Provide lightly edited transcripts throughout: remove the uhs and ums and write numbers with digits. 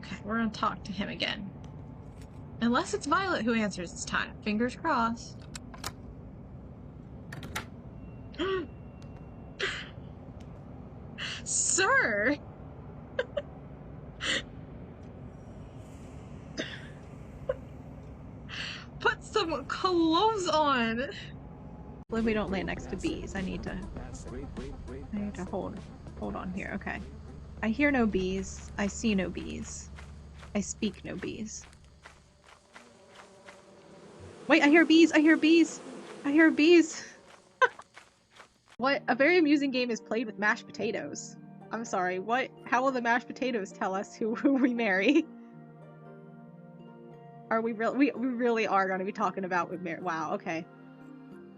Okay, we're gonna talk to him again. Unless it's Violet who answers this time. Fingers crossed. Sir! Put some clothes on! Hopefully we don't land next to bees. I need to hold on here. Okay. I hear no bees. I see no bees. I speak no bees. Wait, I hear bees! I hear bees! I hear bees! What? A very amusing game is played with mashed potatoes. I'm sorry, what? How will the mashed potatoes tell us who we marry? Are we we really are going to be talking about with marry? Wow, okay.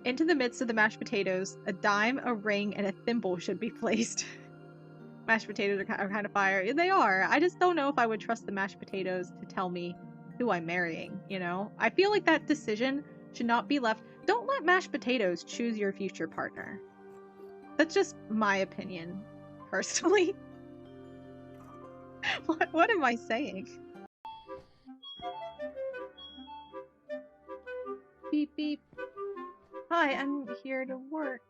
Into the midst of the mashed potatoes, a dime, a ring, and a thimble should be placed. Mashed potatoes are kind of fire. They are. I just don't know if I would trust the mashed potatoes to tell me who I'm marrying, you know? I feel like that decision should not be left. Don't let mashed potatoes choose your future partner. That's just my opinion, personally. What am I saying? Beep beep. Hi, I'm here to work.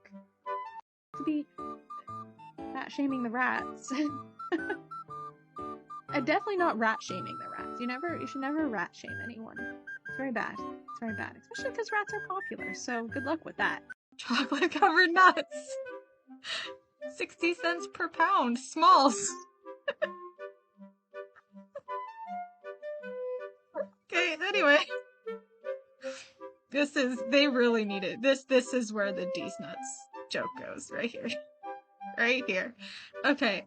To be rat shaming the rats. Definitely not rat shaming the rats. You should never rat shame anyone. It's very bad. It's very bad. Especially because rats are popular, so good luck with that. Chocolate covered nuts! 60 cents per pound. Smalls. Okay, anyway. They really need it. This is where the D's nuts joke goes, right here. Right here. Okay,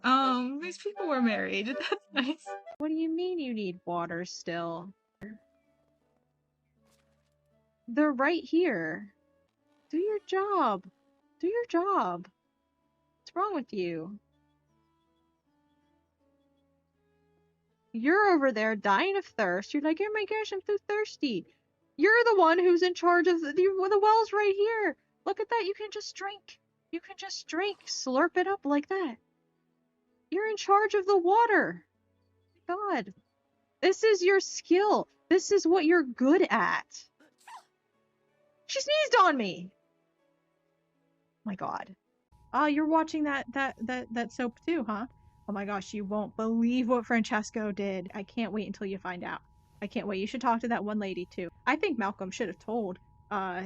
these people were married. That's nice. What do you mean you need water still? They're right here. Do your job. Do your job. What's wrong with you? You're over there dying of thirst. You're like, oh my gosh, I'm so thirsty. You're the one who's in charge of the well's right here. Look at that. You can just drink. You can just drink. Slurp it up like that. You're in charge of the water. God. This is your skill. This is what you're good at. She sneezed on me. My God. You're watching that soap too, huh? Oh my gosh, you won't believe what Francesco did. I can't wait until you find out. I can't wait. You should talk to that one lady too. I think Malcolm should have told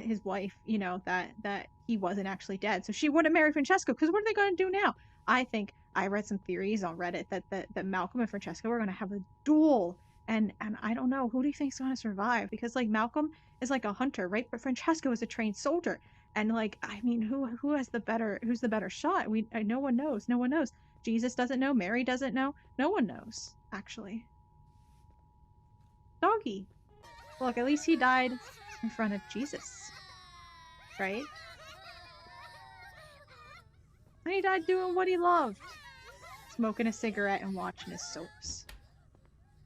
his wife, you know, that he wasn't actually dead. So she wouldn't marry Francesco, because what are they going to do now? I think I read some theories on Reddit that Malcolm and Francesco are going to have a duel. And I don't know, who do you think's going to survive? Because like Malcolm is like a hunter, right? But Francesco is a trained soldier. And like, I mean, who's the better shot? No one knows. No one knows. Jesus doesn't know. Mary doesn't know. No one knows, actually. Doggy. Look, at least he died in front of Jesus, right? And he died doing what he loved, smoking a cigarette and watching his soaps.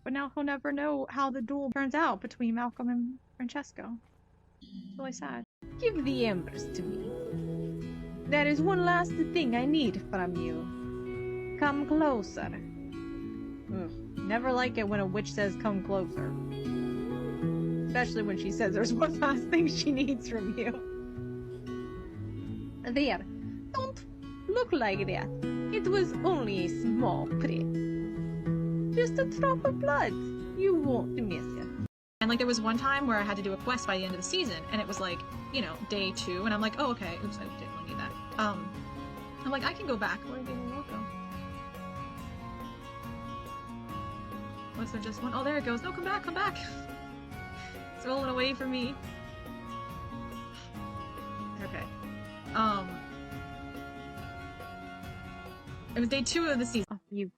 But now he'll never know how the duel turns out between Malcolm and Francesco. It's really sad. Give the embers to me. There is one last thing I need from you. Come closer. Ugh. Never like it when a witch says come closer. Especially when she says there's one last thing she needs from you. There. Don't look like that. It was only a small prick. Just a drop of blood. You won't miss it. And like there was one time where I had to do a quest by the end of the season, and it was like, you know, day 2, and I'm like, oh okay, oops, I didn't really need that. I'm like, I can go back. Where did the remote go? Was there just one? Oh, there it goes. No, come back, come back. It's rolling away from me. Okay. It was day 2 of the season. Oh, you.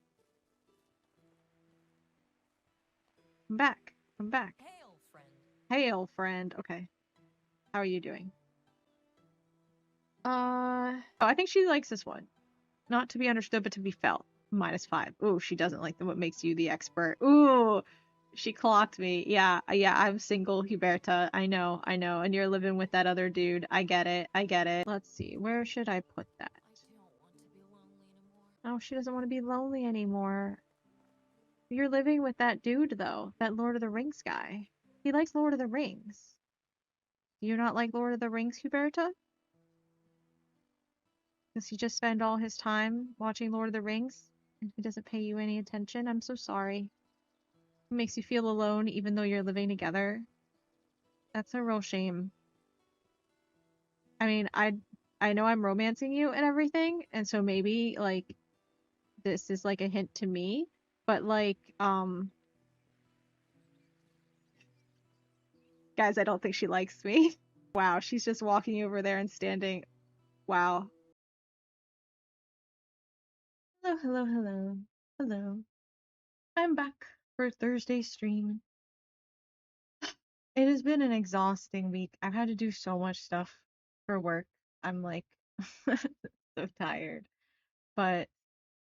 Come back. Come back. Hail, friend. Hail, friend. Okay. How are you doing? Oh, I think she likes this one. Not to be understood, but to be felt. -5. Ooh, she doesn't like what makes you the expert. Ooh, she clocked me. Yeah, I'm single, Huberta. I know. And you're living with that other dude. I get it. Let's see. Where should I put that? I don't want to be lonely anymore. Oh, she doesn't want to be lonely anymore. You're living with that dude though, that Lord of the Rings guy. He likes Lord of the Rings. Do you not like Lord of the Rings, Huberta? Does he just spend all his time watching Lord of the Rings and he doesn't pay you any attention? I'm so sorry. It makes you feel alone even though you're living together. That's a real shame. I mean, I know I'm romancing you and everything, and so maybe like this is like a hint to me, but like guys, I don't think she likes me. Wow, she's just walking over there and standing. Wow. Hello, hello, hello. Hello. I'm back for Thursday stream. It has been an exhausting week. I've had to do so much stuff for work. I'm like so tired. But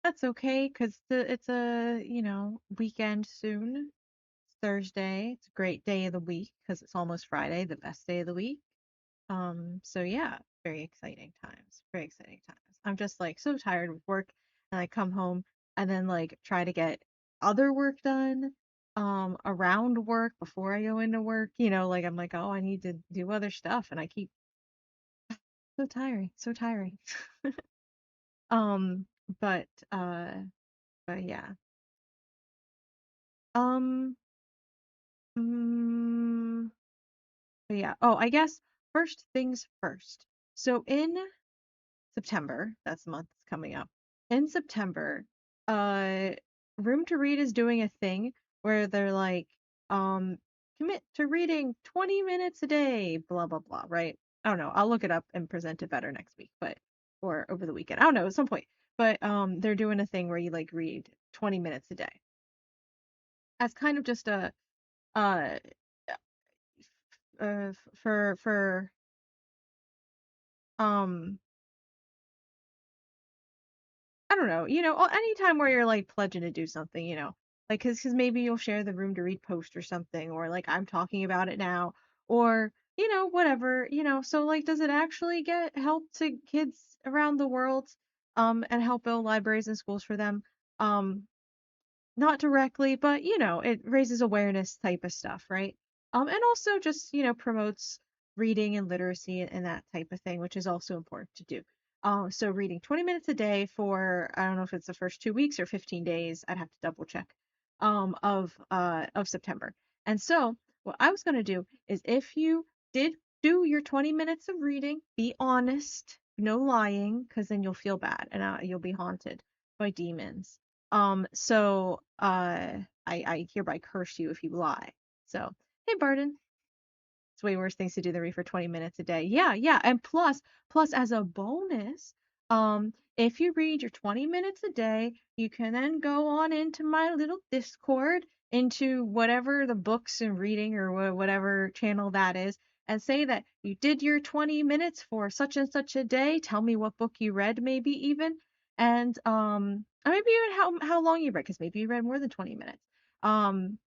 that's okay because it's a, weekend soon. It's Thursday. It's a great day of the week because it's almost Friday, the best day of the week. So yeah, very exciting times. Very exciting times. I'm just like so tired of work and I come home and then like try to get other work done around work before I go into work. Like I'm like, oh, I need to do other stuff and I keep so tiring, so tiring. Um, but uh but yeah. Um mm, but yeah. Oh, I guess first things first. So in September, that's the month that's coming up. In September, uh, Room to Read is doing a thing where they're like, um, commit to reading 20 minutes a day, blah, blah, blah, right? I don't know. I'll look it up and present it better next week, or over the weekend. I don't know, at some point. But they're doing a thing where you like read 20 minutes a day. As kind of just a, uh, for, um, I don't know, anytime where you're like pledging to do something, like because maybe you'll share the room to read post or something, or like I'm talking about it now, or whatever, so like, does it actually get help to kids around the world, and help build libraries and schools for them? Not directly, but it raises awareness type of stuff, right? And also just, promotes reading and literacy and that type of thing, which is also important to do. So reading 20 minutes a day for, I don't know if it's the first 2 weeks or 15 days, I'd have to double check, of September. And so what I was gonna do is if you did do your 20 minutes of reading, be honest, no lying, because then you'll feel bad and you'll be haunted by demons. I hereby curse you if you lie. So, hey, Barden. It's way worse things to do than read for 20 minutes a day. Yeah, yeah. And plus as a bonus, if you read your 20 minutes a day, you can then go on into my little Discord, into whatever the books and reading or whatever channel that is, and say that you did your 20 minutes for such and such a day. Tell me what book you read, maybe even, and or maybe even how long you read, because maybe you read more than 20 minutes.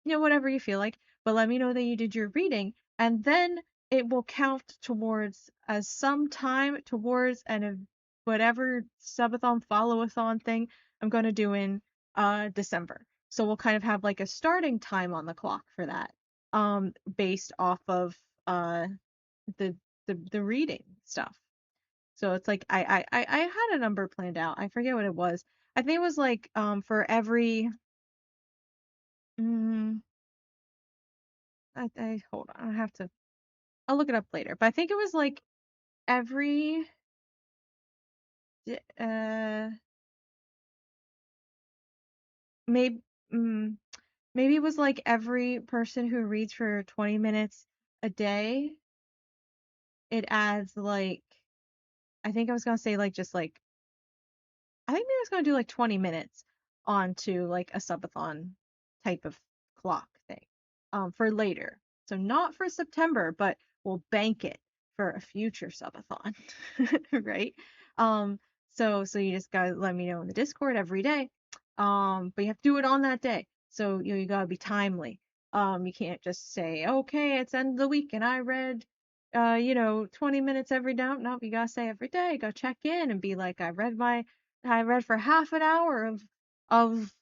Whatever you feel like, but let me know that you did your reading, and then it will count towards as some time towards whatever subathon follow-a-thon thing I'm going to do in December. So we'll kind of have like a starting time on the clock for that, based off of the the reading stuff. So it's like I had a number planned out. I forget what it was. I think it was like for every mm, I hold on. I'll look it up later. But I think it was like every uh maybe mm, maybe it was like every person who reads for 20 minutes a day, it adds like, I think I was gonna say like just like, I think maybe I was gonna do like 20 minutes onto like a subathon type of clock thing, for later. So not for September, but we'll bank it for a future subathon, right? Um, so you just gotta let me know in the Discord every day. But you have to do it on that day. So you gotta be timely. You can't just say, okay, it's end of the week and I read 20 minutes every day. No, you gotta say every day, go check in and be like, I read for half an hour of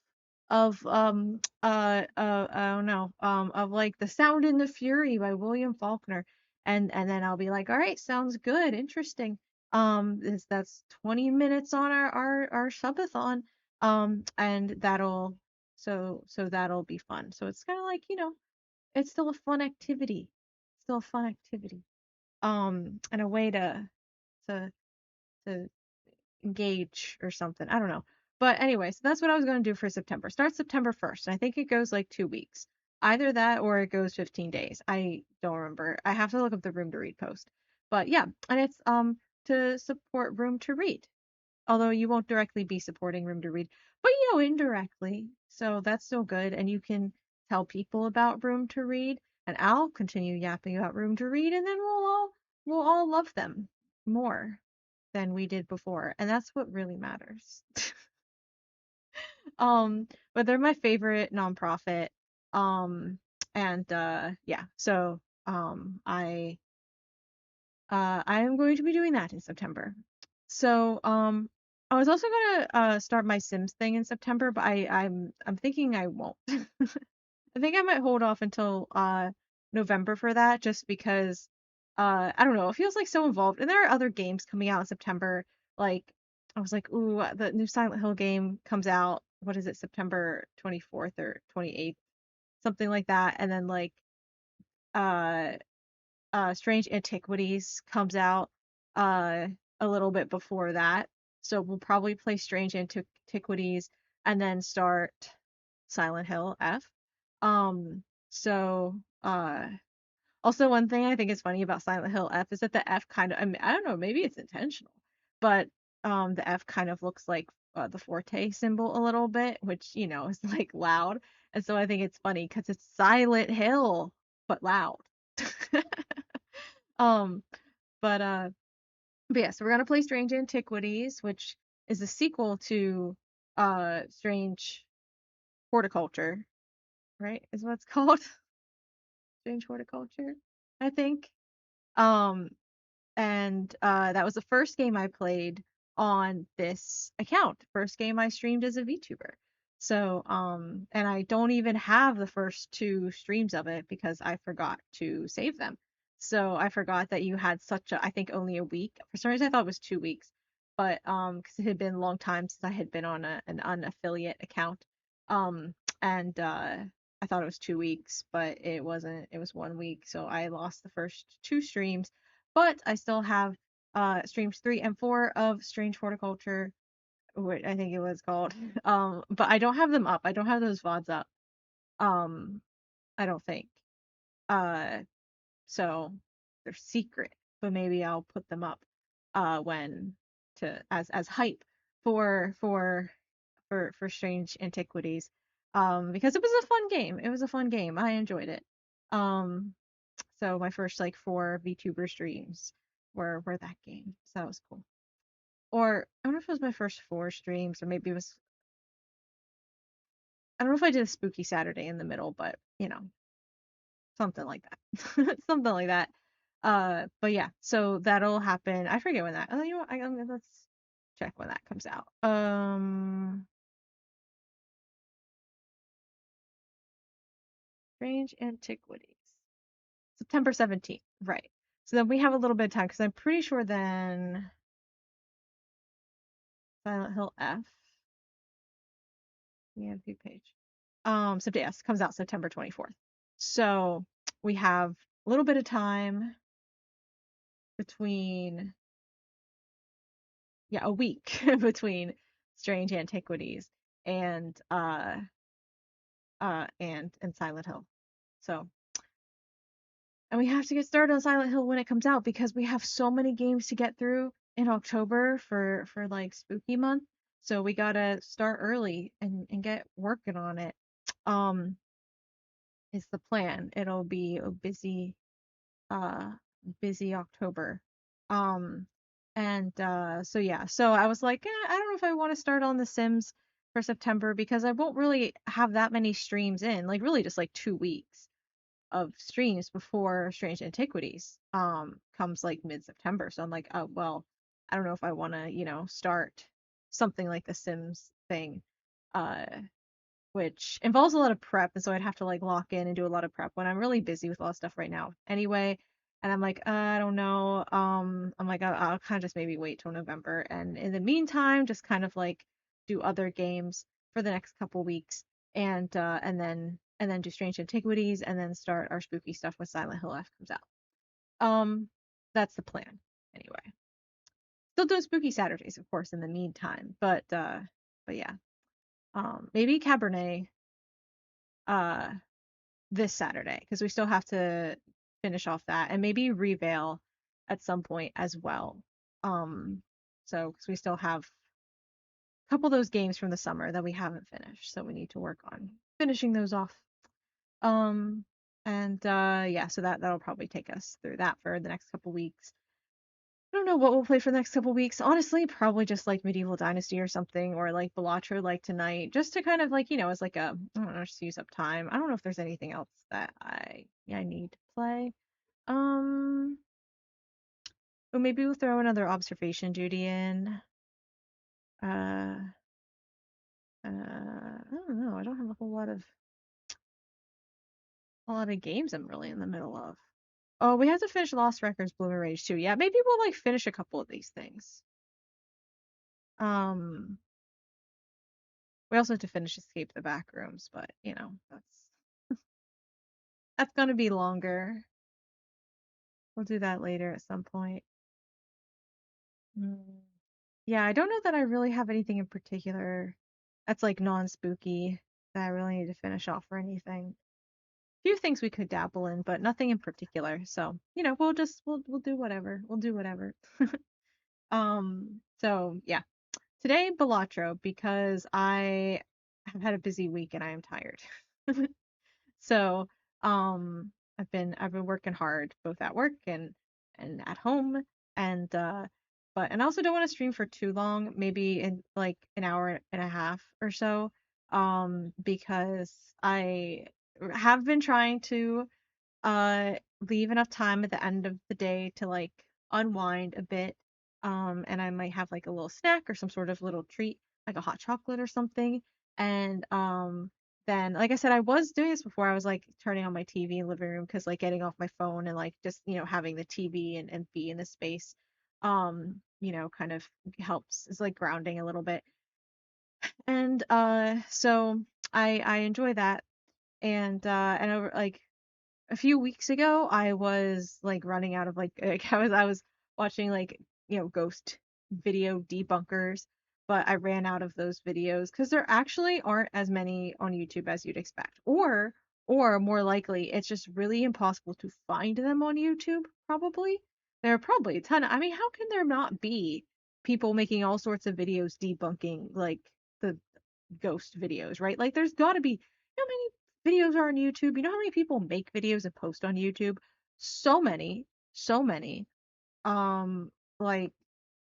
I don't know, of like The Sound and the Fury by William Faulkner. And then I'll be like, all right, sounds good, interesting. That's 20 minutes on our subathon. And that'll be fun. So it's kind of like, it's still a fun activity. Still a fun activity. And a way to to engage or something. I don't know. But anyway, so that's what I was going to do for September. Start September 1st. And I think it goes like 2 weeks. Either that or it goes 15 days. I don't remember. I have to look up the Room to Read post. But yeah, and it's to support Room to Read. Although you won't directly be supporting Room to Read, but indirectly. So that's still good. And you can tell people about Room to Read, and I'll continue yapping about Room to Read, and then we'll all love them more than we did before. And that's what really matters. But they're my favorite nonprofit. Um, and yeah, so I am going to be doing that in September. So I was also gonna start my Sims thing in September, but I'm thinking I won't. I think I might hold off until November for that, just because I don't know, it feels like so involved. And there are other games coming out in September. Like I was like, ooh, the new Silent Hill game comes out. What is it, September 24th or 28th, something like that. And then like uh Strange Antiquities comes out uh a little bit before that. So we'll probably play Strange Antiquities and then start Silent Hill F. So also one thing I think is funny about Silent Hill F is that the F kind of, I mean, I don't know, maybe it's intentional, but the F kind of looks like the Forte symbol a little bit, which, is like loud. And so I think it's funny because it's Silent Hill, but loud. Um, but uh, but yeah, so we're gonna play Strange Antiquities, which is a sequel to Strange Horticulture, right? Is what it's called. Strange Horticulture, I think. Um, and that was the first game I played on this account. First game I streamed as a VTuber. So, and I don't even have the first two streams of it because I forgot to save them. So I forgot that you had such a, I think only a week. For some reason I thought it was 2 weeks, but because it had been a long time since I had been on an unaffiliate account. And I thought it was 2 weeks, but it wasn't. It was 1 week, so I lost the first two streams, but I still have streams 3 and 4 of Strange Horticulture, which I think it was called. But I don't have them up. I don't have those VODs up. Um, I don't think. Uh, so they're secret, but maybe I'll put them up when to as hype for for for Strange Antiquities. Because it was a fun game. It was a fun game. I enjoyed it. Um, so my first like 4 VTuber streams were that game. So that was cool. Or I don't know if it was my first 4 streams, or maybe it was, I don't know if I did a spooky Saturday in the middle, but something like that. Something like that. But yeah, so that'll happen. I forget when that. Oh, you know what? Let's check when that comes out. Strange Antiquities. September 17th. Right. So then we have a little bit of time because I'm pretty sure then Silent Hill F. EMP page. Yes, comes out September 24th. So we have a little bit of time between, yeah, a week between Strange Antiquities and and Silent Hill. So, and we have to get started on Silent Hill when it comes out because we have so many games to get through in October for like spooky month. So we gotta start early and get working on it. Um, is the plan. It'll be a uh busy October. Um and so yeah, so I was like, I don't know if I want to start on The Sims for September because I won't really have that many streams in, like really just like 2 weeks of streams before Strange Antiquities comes like mid-September. So I'm like, oh well, I don't know if I want to, start something like the Sims thing uh which involves a lot of prep, and so I'd have to like lock in and do a lot of prep when I'm really busy with a lot of stuff right now anyway. And I'm like, I don't know. I'm like, I'll kind of just maybe wait till November, and in the meantime, just kind of like do other games for the next couple weeks, and then do Strange Antiquities, and then start our spooky stuff when Silent Hill F comes out. Um, that's the plan anyway. Still doing spooky Saturdays, of course, in the meantime, but yeah. Maybe Cabernet uh this Saturday because we still have to finish off that, and maybe Reveal at some point as well. Um, so because we still have a couple of those games from the summer that we haven't finished, so we need to work on finishing those off. Um, and yeah, so that'll probably take us through that for the next couple weeks. I don't know what we'll play for the next couple weeks. Honestly, probably just like Medieval Dynasty or something, or like Balatro like tonight, just to kind of like, as like a, I don't know, just use up time. I don't know if there's anything else that I need to play. Um, or maybe we'll throw another observation duty in. Uh, I don't know. I don't have a lot of games I'm really in the middle of. Oh, we have to finish Lost Records Bloomer Rage too. Yeah, maybe we'll like finish a couple of these things. Um, we also have to finish Escape the Backrooms, but that's gonna be longer. We'll do that later at some point. Mm. Yeah, I don't know that I really have anything in particular that's like non-spooky that I really need to finish off or anything. A few things we could dabble in, but nothing in particular. So, we'll do whatever. We'll do whatever. So yeah. Today, Balatro, because I have had a busy week and I am tired. So, I've been working hard both at work and at home, and I also don't want to stream for too long, maybe in like an hour and a half or so, because I have been trying to uh leave enough time at the end of the day to like unwind a bit, and I might have like a little snack or some sort of little treat like a hot chocolate or something, and then like I said, I was doing this before. I was like turning on my TV in the living room because like getting off my phone and like just having the TV and be in the space kind of helps. It's like grounding a little bit, and so I enjoy that, and over like a few weeks ago, I was like running out of like I was watching like ghost video debunkers, but I ran out of those videos because there actually aren't as many on YouTube as you'd expect, or more likely, it's just really impossible to find them on YouTube. Probably there are probably a ton. I mean, how can there not be people making all sorts of videos debunking like the ghost videos, right? Like there's got to be how many videos are on YouTube? You know how many people make videos and post on YouTube? So many, so many. Um, like,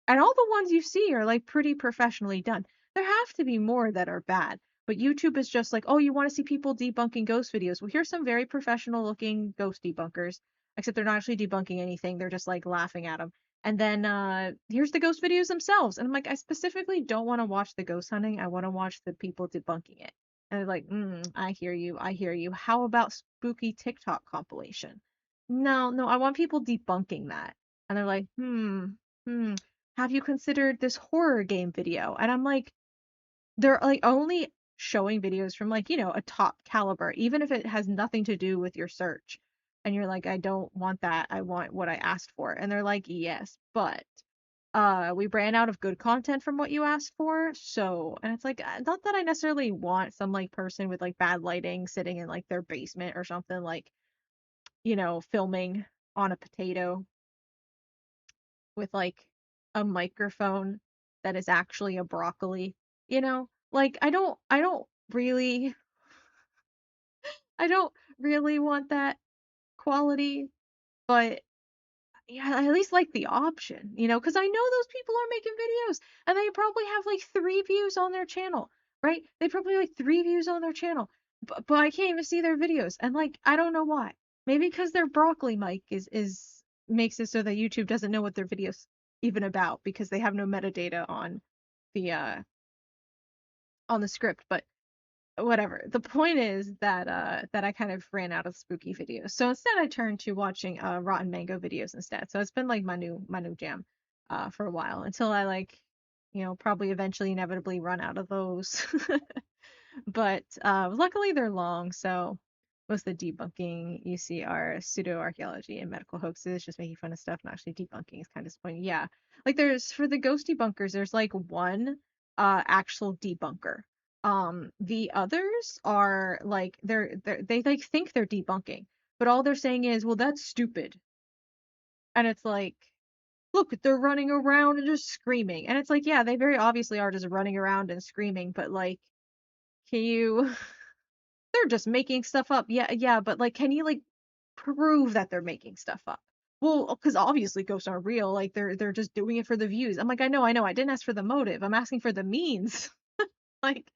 and all the ones you see are like pretty professionally done. There have to be more that are bad, but YouTube is just like, oh, you want to see people debunking ghost videos? Well, here's some very professional looking ghost debunkers, except they're not actually debunking anything. They're just like laughing at them. And then here's the ghost videos themselves. And I'm like, I specifically don't want to watch the ghost hunting. I want to watch the people debunking it. And they're like, I hear you. I hear you. How about spooky TikTok compilation? No, no, I want people debunking that. And they're like, hmm, have you considered this horror game video? And I'm like, they're like only showing videos from like, a top caliber, even if it has nothing to do with your search. And you're like, I don't want that. I want what I asked for. And they're like, yes, but we ran out of good content from what you asked for. So, and it's like, not that I necessarily want some like person with like bad lighting sitting in like their basement or something like, filming on a potato with like a microphone that is actually a broccoli, Like really I don't really want that quality, but yeah, I at least like the option, because I know those people are making videos and they probably have like 3 views on their channel, right? They probably have, like 3 views on their channel, but I can't even see their videos, and like I don't know why. Maybe because their broccoli mic is makes it so that YouTube doesn't know what their videos even about because they have no metadata the uh on the script, but whatever. The point is that I kind of ran out of spooky videos. So instead I turned to watching Rotten Mango videos instead. So it's been like my new jam for a while until I like, probably eventually inevitably run out of those. But luckily they're long, so most of the debunking you see are pseudo archaeology and medical hoaxes, just making fun of stuff, and actually debunking is kind of disappointing. Yeah, like there's for the ghost debunkers, there's like one actual debunker. The others are like they like think they're debunking, but all they're saying is, well, that's stupid, and it's like, look, they're running around and just screaming, and it's like, yeah, they very obviously are just running around and screaming, but like, can you? They're just making stuff up. Yeah, yeah, but like, can you like prove that they're making stuff up? Well, because obviously ghosts aren't real. Like they're just doing it for the views. I'm like, I know. I didn't ask for the motive. I'm asking for the means. like,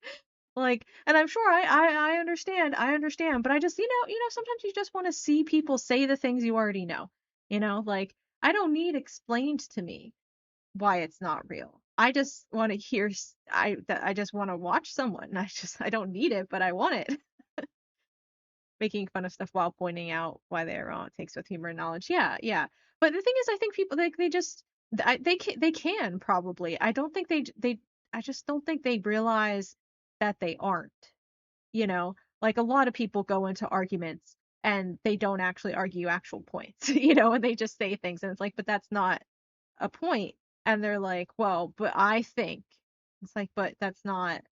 and I'm sure I understand. I understand, but I just sometimes you just want to see people say the things you already know. Like I don't need explained to me why it's not real. I just want to hear. I just want to watch someone. I don't need it, but I want it. Making fun of stuff while pointing out why they're wrong takes with humor and knowledge. Yeah, yeah. But the thing is, I think people like they just they can probably. I don't think they I just don't think they realize that they aren't. You know, like a lot of people go into arguments and they don't actually argue actual points. And they just say things and it's like, but that's not a point. And they're like, well, but I think it's like, but that's not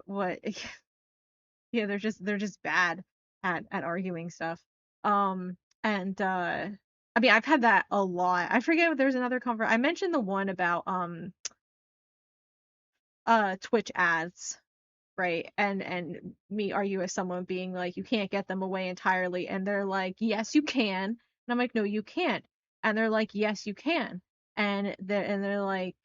what yeah, they're just bad at arguing stuff. And I mean, I've had that a lot. I forget if there's another I mentioned the one about Twitch ads, right? And me argue as someone being like, you can't get them away entirely, and they're like, yes, you can. And I'm like, no, you can't. And they're like, yes, you can. And they're like,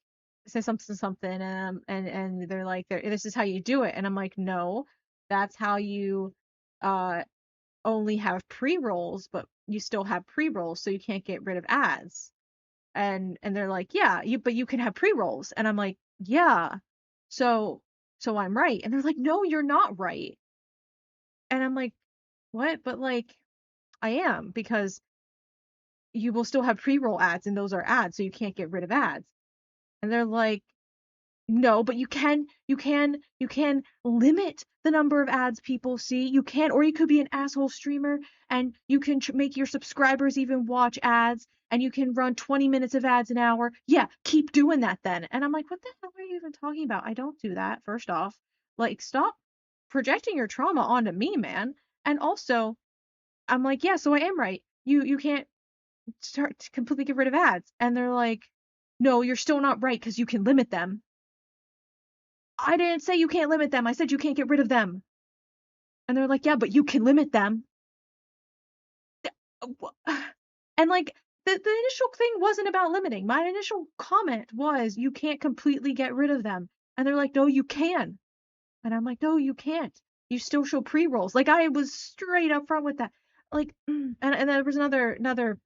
say something something, and they're like, this is how you do it. And I'm like, no, that's how you uh only have pre-rolls, but you still have pre-rolls, so you can't get rid of ads. And they're like, yeah, but you can have pre-rolls. And I'm like, yeah. So so I'm right. And they're like, no, you're not right. And I'm like, what? But like, I am, because you will still have pre-roll ads, and those are ads, so you can't get rid of ads. And they're like, no, but you can limit the number of ads people see. You can, or you could be an asshole streamer and you can make your subscribers even watch ads, and you can run 20 minutes of ads an hour. Yeah, keep doing that then. And I'm like, what the hell are you even talking about? I don't do that, first off. Like, stop projecting your trauma onto me, man. And also, I'm like, yeah, so I am right. You can't start to completely get rid of ads. And they're like, no, you're still not right because you can limit them. I didn't say you can't limit them. I said you can't get rid of them. And they're like, yeah, but you can limit them. And like the initial thing wasn't about limiting. My initial comment was you can't completely get rid of them. And they're like, no, you can. And I'm like, no, you can't. You still show pre-rolls. Like I was straight up front with that. Like, and there was another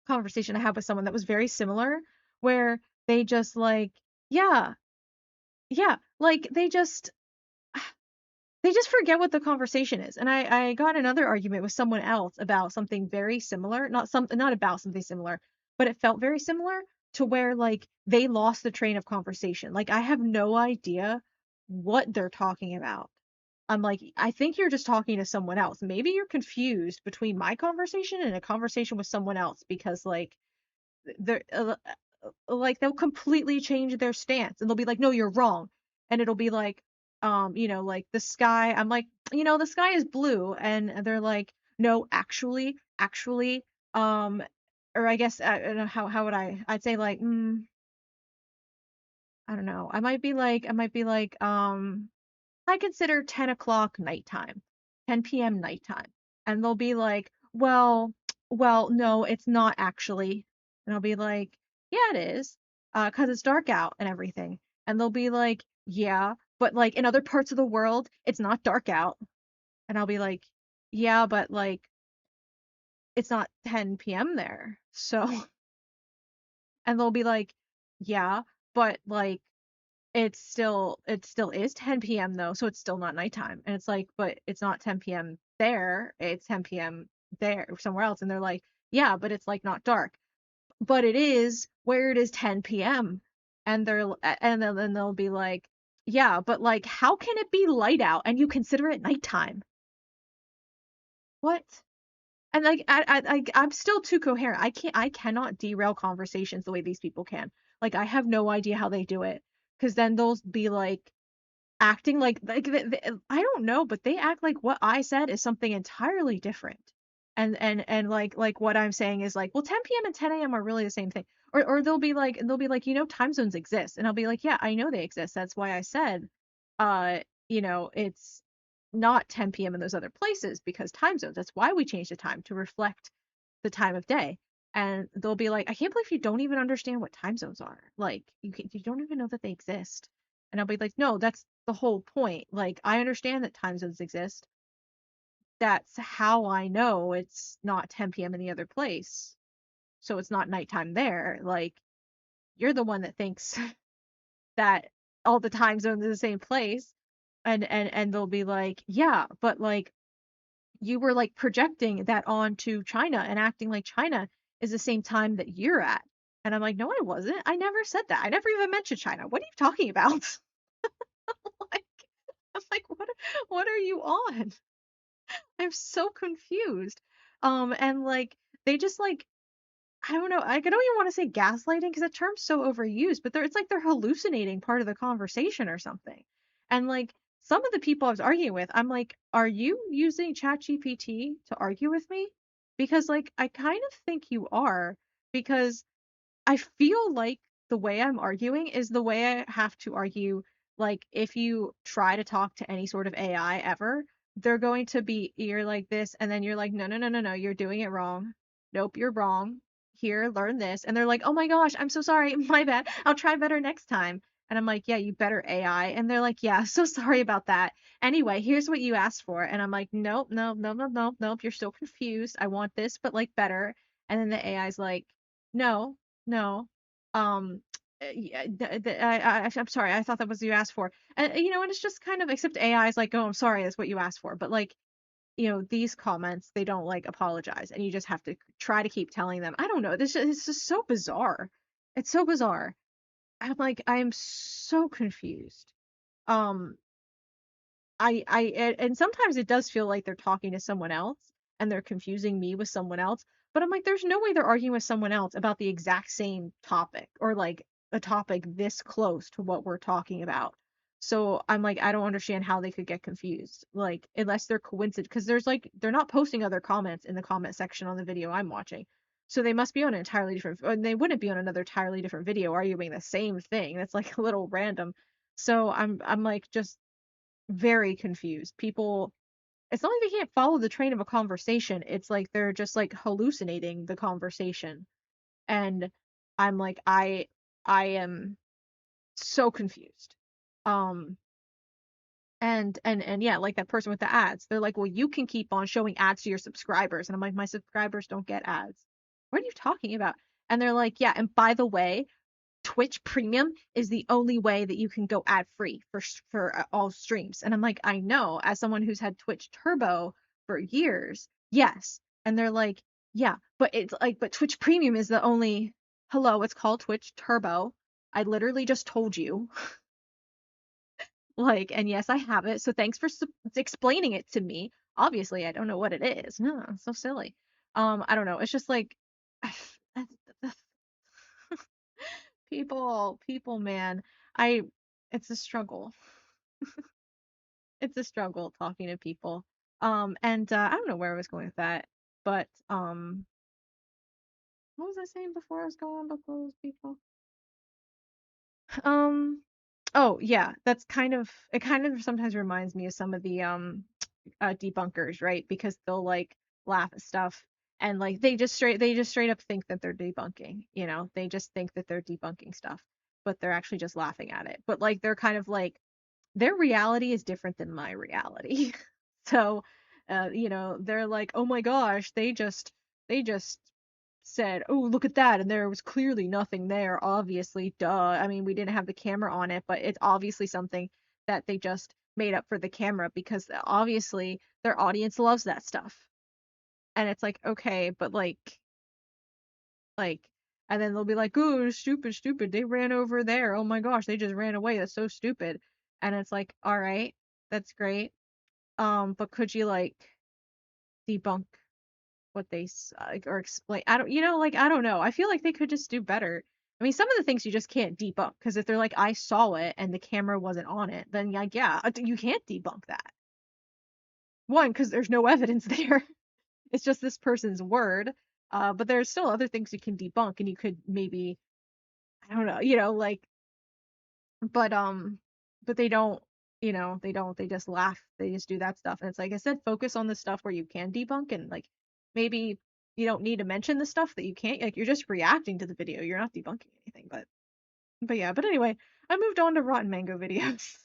conversation I had with someone that was very similar, where they just like, yeah, yeah, like they just forget what the conversation is. And I got another argument with someone else about something very similar, not about something similar, but it felt very similar, to where like they lost the train of conversation. Like I have no idea what they're talking about. I'm like, I think you're just talking to someone else. Maybe you're confused between my conversation and a conversation with someone else, because they're like they'll completely change their stance and they'll be like, no, you're wrong. And it'll be like, like the sky. I'm like, the sky is blue. And they're like, no, actually, um, or I guess, I don't know, how would I'd say like, I don't know. I might be like, I consider 10 o'clock nighttime, 10 p.m. nighttime. And they'll be like, well, no, it's not actually. And I'll be like, yeah, it is, 'cause it's dark out and everything. And they'll be like, yeah, but like in other parts of the world, it's not dark out. And I'll be like, yeah, but like it's not 10 p.m. there. So, and they'll be like, yeah, but like it still is 10 p.m. though, so it's still not nighttime. And it's like, but it's not 10 p.m. there, it's 10 p.m. there somewhere else. And they're like, yeah, but it's like not dark. But it is where it is 10 p.m. And then they'll be like, yeah, but like how can it be light out and you consider it nighttime? What? And like I'm still too coherent. I cannot derail conversations the way these people can. Like I have no idea how they do it. Because then they'll be like acting like I don't know, but they act like what I said is something entirely different. And like what I'm saying is like, well, 10 p.m. and 10 a.m. are really the same thing. Or they'll be like, time zones exist. And I'll be like, yeah, I know they exist. That's why I said uh, it's not 10 p.m. in those other places because time zones. That's why we changed the time to reflect the time of day. And they'll be like, I can't believe you don't even understand what time zones are. Like, you don't even know that they exist. And I'll be like, no, that's the whole point. Like, I understand that time zones exist. That's how I know it's not 10 p.m. in the other place. So it's not nighttime there. Like, you're the one that thinks that all the time zones are the same place. And they'll be like, yeah, but like you were like projecting that onto China and acting like China is the same time that you're at. And I'm like, no, I wasn't. I never said that. I never even mentioned China. What are you talking about? Like, I'm like, what are you on? I'm so confused. And like they just like I don't know. I don't even want to say gaslighting because that term's so overused, but it's like they're hallucinating part of the conversation or something. And like some of the people I was arguing with, I'm like, are you using ChatGPT to argue with me? Because like I kind of think you are, because I feel like the way I'm arguing is the way I have to argue. Like, if you try to talk to any sort of AI ever, they're going to be you're like this, and then you're like, no, no, no, no, no, you're doing it wrong. Nope, you're wrong. Here, learn this. And they're like, oh my gosh, I'm so sorry. My bad. I'll try better next time. And I'm like, yeah, you better AI. And they're like, yeah, so sorry about that. Anyway, here's what you asked for. And I'm like, nope, nope, nope, nope, nope, nope. You're still confused. I want this, but like better. And then the AI's like, no, no. Um, yeah, I'm sorry. I thought that was what you asked for. And and it's just kind of except AI is like, oh, I'm sorry, that's what you asked for. But like, these comments, they don't like apologize, and you just have to try to keep telling them. I don't know. It's just so bizarre. It's so bizarre. I'm like, I am so confused. Um, and sometimes it does feel like they're talking to someone else and they're confusing me with someone else. But I'm like, there's no way they're arguing with someone else about the exact same topic or like a topic this close to what we're talking about. So I'm like, I don't understand how they could get confused. Like, unless they're coincident, because there's like, they're not posting other comments in the comment section on the video I'm watching. So they must be on an entirely different, or they wouldn't be on another entirely different video arguing the same thing. That's like a little random. So I'm like just very confused. People, it's not like they can't follow the train of a conversation. It's like they're just like hallucinating the conversation. And I'm like, I am so confused. Um, and yeah, like that person with the ads. They're like, well, you can keep on showing ads to your subscribers. And I'm like, my subscribers don't get ads. What are you talking about? And they're like, yeah, and by the way, Twitch Premium is the only way that you can go ad free for all streams. And I'm like, I know, as someone who's had Twitch Turbo for years, yes. And they're like, yeah, but it's like, but Twitch Premium is the only. Hello, it's called Twitch Turbo. I literally just told you, like, and yes, I have it. So thanks for explaining it to me. Obviously, I don't know what it is. No, so silly. I don't know. It's just like people, man. I it's a struggle. It's a struggle talking to people. And I don't know where I was going with that, but what was I saying before I was going about those people? Um, oh yeah, that's kind of it. Kind of sometimes reminds me of some of the debunkers, right? Because they'll like laugh at stuff and like they just straight up think that they're debunking. They just think that they're debunking stuff, but they're actually just laughing at it. But like they're kind of like their reality is different than my reality. So, they're like, oh my gosh, they just said, "Oh, look at that," and there was clearly nothing there, obviously, duh. I mean, we didn't have the camera on it, but it's obviously something that they just made up for the camera because obviously their audience loves that stuff. And it's like, okay, but like, and then they'll be like, "Oh, stupid, stupid. They ran over there. Oh my gosh, they just ran away. That's so stupid." And it's like, all right, that's great. But could you like debunk what like, or explain? I don't, like I don't know. I feel like they could just do better. I mean, some of the things you just can't debunk because if they're like, I saw it and the camera wasn't on it, then like, yeah, you can't debunk that. One, because there's no evidence there. It's just this person's word. But there's still other things you can debunk, and you could maybe, I don't know, like, but but they don't, they don't. They just laugh. They just do that stuff, and it's like I said, focus on the stuff where you can debunk, and like maybe you don't need to mention the stuff that you can't. Like you're just reacting to the video. You're not debunking anything. But yeah. But anyway, I moved on to Rotten Mango videos.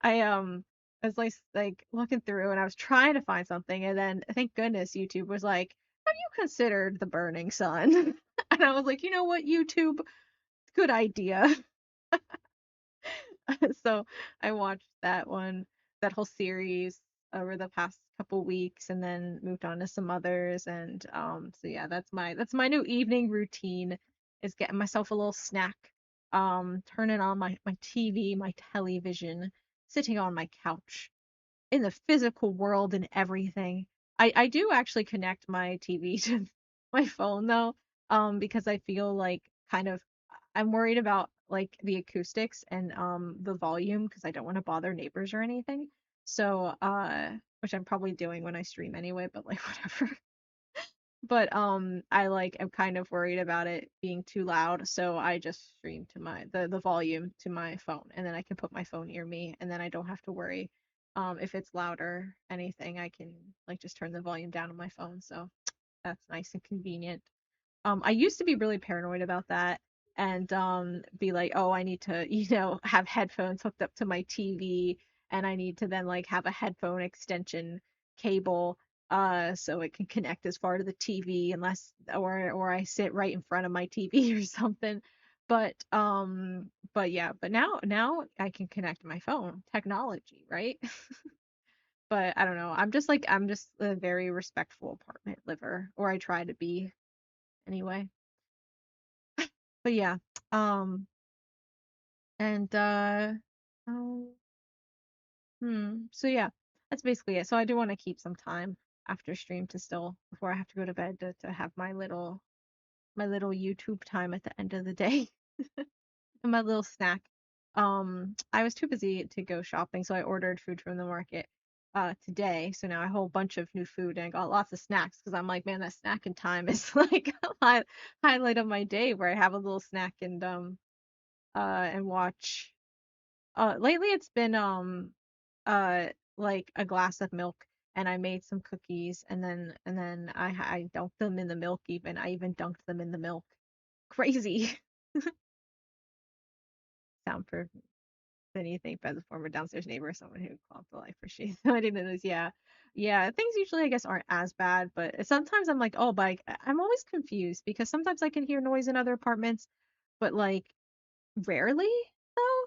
I was like looking through and I was trying to find something and then thank goodness YouTube was like, "Have you considered the burning sun?" And I was like, "You know what, YouTube? Good idea." So I watched that one, that whole series over the past couple weeks and then moved on to some others and so yeah, that's my new evening routine is getting myself a little snack, turning on my TV, my television, sitting on my couch in the physical world and everything. I do actually connect my TV to my phone though, because I feel like kind of I'm worried about like the acoustics and the volume because I don't want to bother neighbors or anything. So which I'm probably doing when I stream anyway, but like whatever. But I like am kind of worried about it being too loud, so I just stream to the volume to my phone and then I can put my phone near me and then I don't have to worry if it's loud or anything. I can like just turn the volume down on my phone. So that's nice and convenient. I used to be really paranoid about that and be like, oh, I need to, have headphones hooked up to my TV and I need to then like have a headphone extension cable so it can connect as far to the TV unless or I sit right in front of my TV or something. But yeah, but now I can connect my phone. Technology, right? But I don't know. I'm just a very respectful apartment liver, or I try to be anyway. But yeah, and oh, so yeah, that's basically it. So I do want to keep some time after stream to still before I have to go to bed to have my little YouTube time at the end of the day and my little snack. I was too busy to go shopping, so I ordered food from the market today. So now I have a whole bunch of new food and I got lots of snacks because I'm like, man, that snacking time is like a highlight of my day where I have a little snack and watch. Lately it's been uh like a glass of milk and I made some cookies and then I dunked them in the milk even. I even dunked them in the milk. Crazy. Soundproof anything by the former downstairs neighbor or someone who called the life for she. I didn't know this. Yeah. Yeah, things usually I guess aren't as bad, but sometimes I'm like, oh, but I'm always confused because sometimes I can hear noise in other apartments, but like rarely though.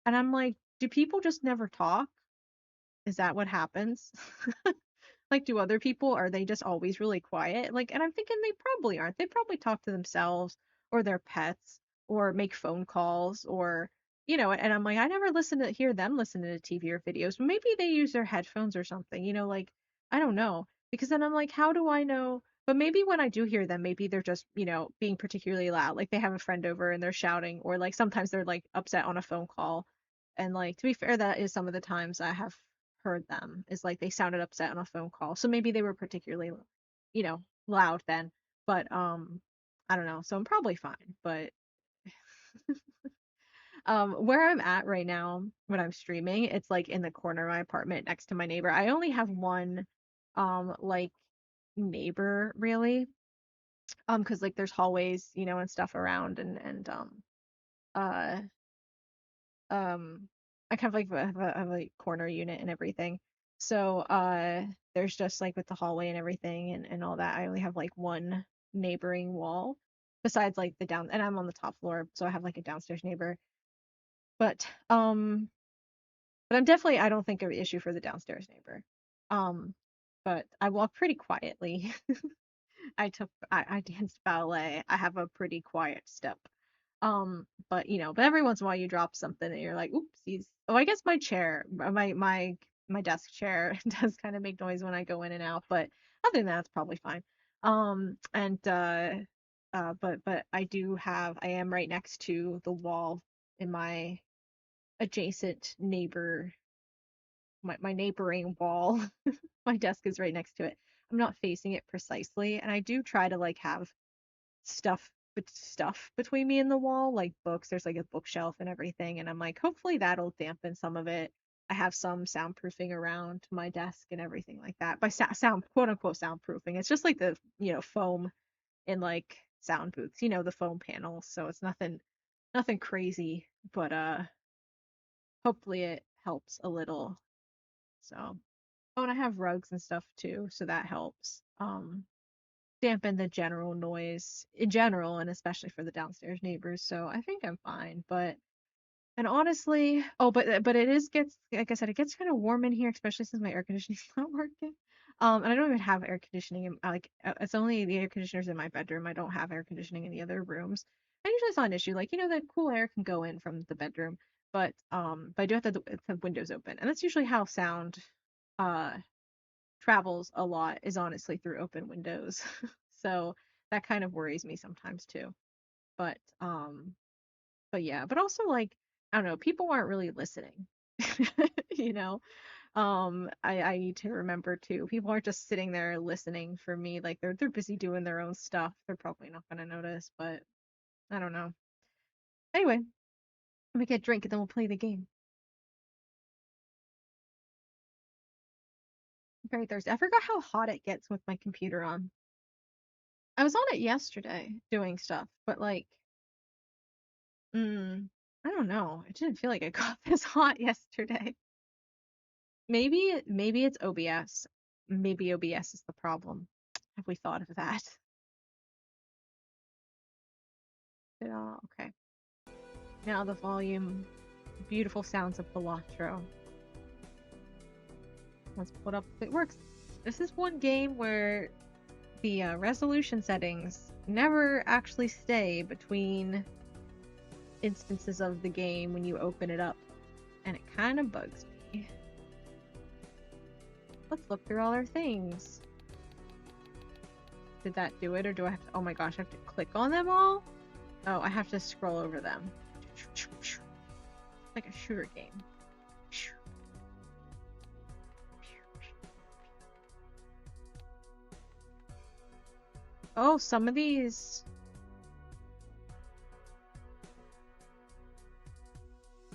And I'm like, do people just never talk? Is that what happens? Like, do other people, are they just always really quiet? Like, and I'm thinking they probably aren't. They probably talk to themselves or their pets or make phone calls or, and I'm like, I never hear them listen to TV or videos. Maybe they use their headphones or something, like, I don't know. Because then I'm like, how do I know? But maybe when I do hear them, maybe they're just, being particularly loud. Like they have a friend over and they're shouting, or like sometimes they're like upset on a phone call. And like, to be fair, that is some of the times I have heard them is like they sounded upset on a phone call. So maybe they were particularly, loud then. But I don't know. So I'm probably fine. But where I'm at right now when I'm streaming, it's like in the corner of my apartment next to my neighbor. I only have one like neighbor really. Because like there's hallways, and stuff around and uh I kind of like have a corner unit and everything. So there's just like with the hallway and everything and all that, I only have like one neighboring wall besides like the down, and I'm on the top floor, so I have like a downstairs neighbor. But but I'm definitely, I don't think an issue for the downstairs neighbor. Um but I walk pretty quietly. I danced ballet. I have a pretty quiet step. But but every once in a while you drop something and you're like, oopsies. Oh, I guess my chair, my desk chair does kind of make noise when I go in and out, but other than that, it's probably fine. And but I am right next to the wall in my adjacent neighbor, my neighboring wall. My desk is right next to it. I'm not facing it precisely, and I do try to like have stuff between me and the wall, like books. There's like a bookshelf and everything, and I'm like, hopefully that'll dampen some of it. I have some soundproofing around my desk and everything like that. By sound, quote unquote soundproofing, it's just like the foam in like sound booths, the foam panels. So it's nothing crazy, but hopefully it helps a little. So, oh, and I have rugs and stuff too, so that helps. Dampen the general noise in general, and especially for the downstairs neighbors. So I think I'm fine. And honestly, oh, but it is gets like I said, it gets kind of warm in here, especially since my air conditioning's not working. And I don't even have air conditioning in like it's only the air conditioners in my bedroom. I don't have air conditioning in the other rooms. And usually it's not an issue. Like, the cool air can go in from the bedroom, but I do have to have windows open. And that's usually how sound uh travels a lot, is honestly through open windows. So that kind of worries me sometimes too. But yeah, but also like I don't know, people aren't really listening. You know? I need to remember too. People aren't just sitting there listening for me. Like they're busy doing their own stuff. They're probably not gonna notice, but I don't know. Anyway, let me get a drink and then we'll play the game. I'm very thirsty. I forgot how hot it gets with my computer on. I was on it yesterday doing stuff, but like I don't know. It didn't feel like it got this hot yesterday. Maybe it's OBS. Maybe OBS is the problem. Have we thought of that? Yeah, okay. Now the volume. Beautiful sounds of Balatro. Let's put up if it works. This is one game where the resolution settings never actually stay between instances of the game when you open it up, and it kind of bugs me. Let's look through all our things. Did that do it, or do I have to? Oh my gosh, I have to click on them all? Oh, I have to scroll over them. Like a shooter game. Oh, some of these.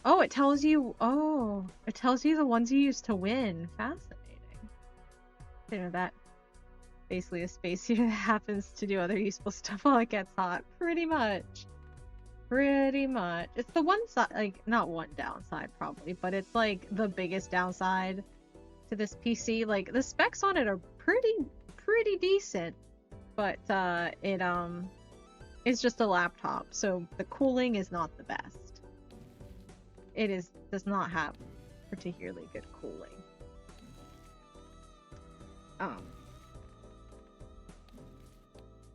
Oh, it tells you. Oh, it tells you the ones you used to win. Fascinating. That basically a space heater that happens to do other useful stuff while it gets hot. Pretty much. Pretty much. It's the one side, like, not one downside probably, but it's like the biggest downside to this PC. Like, the specs on it are pretty decent, but it's just a laptop, so the cooling is not the best. Does not have particularly good cooling.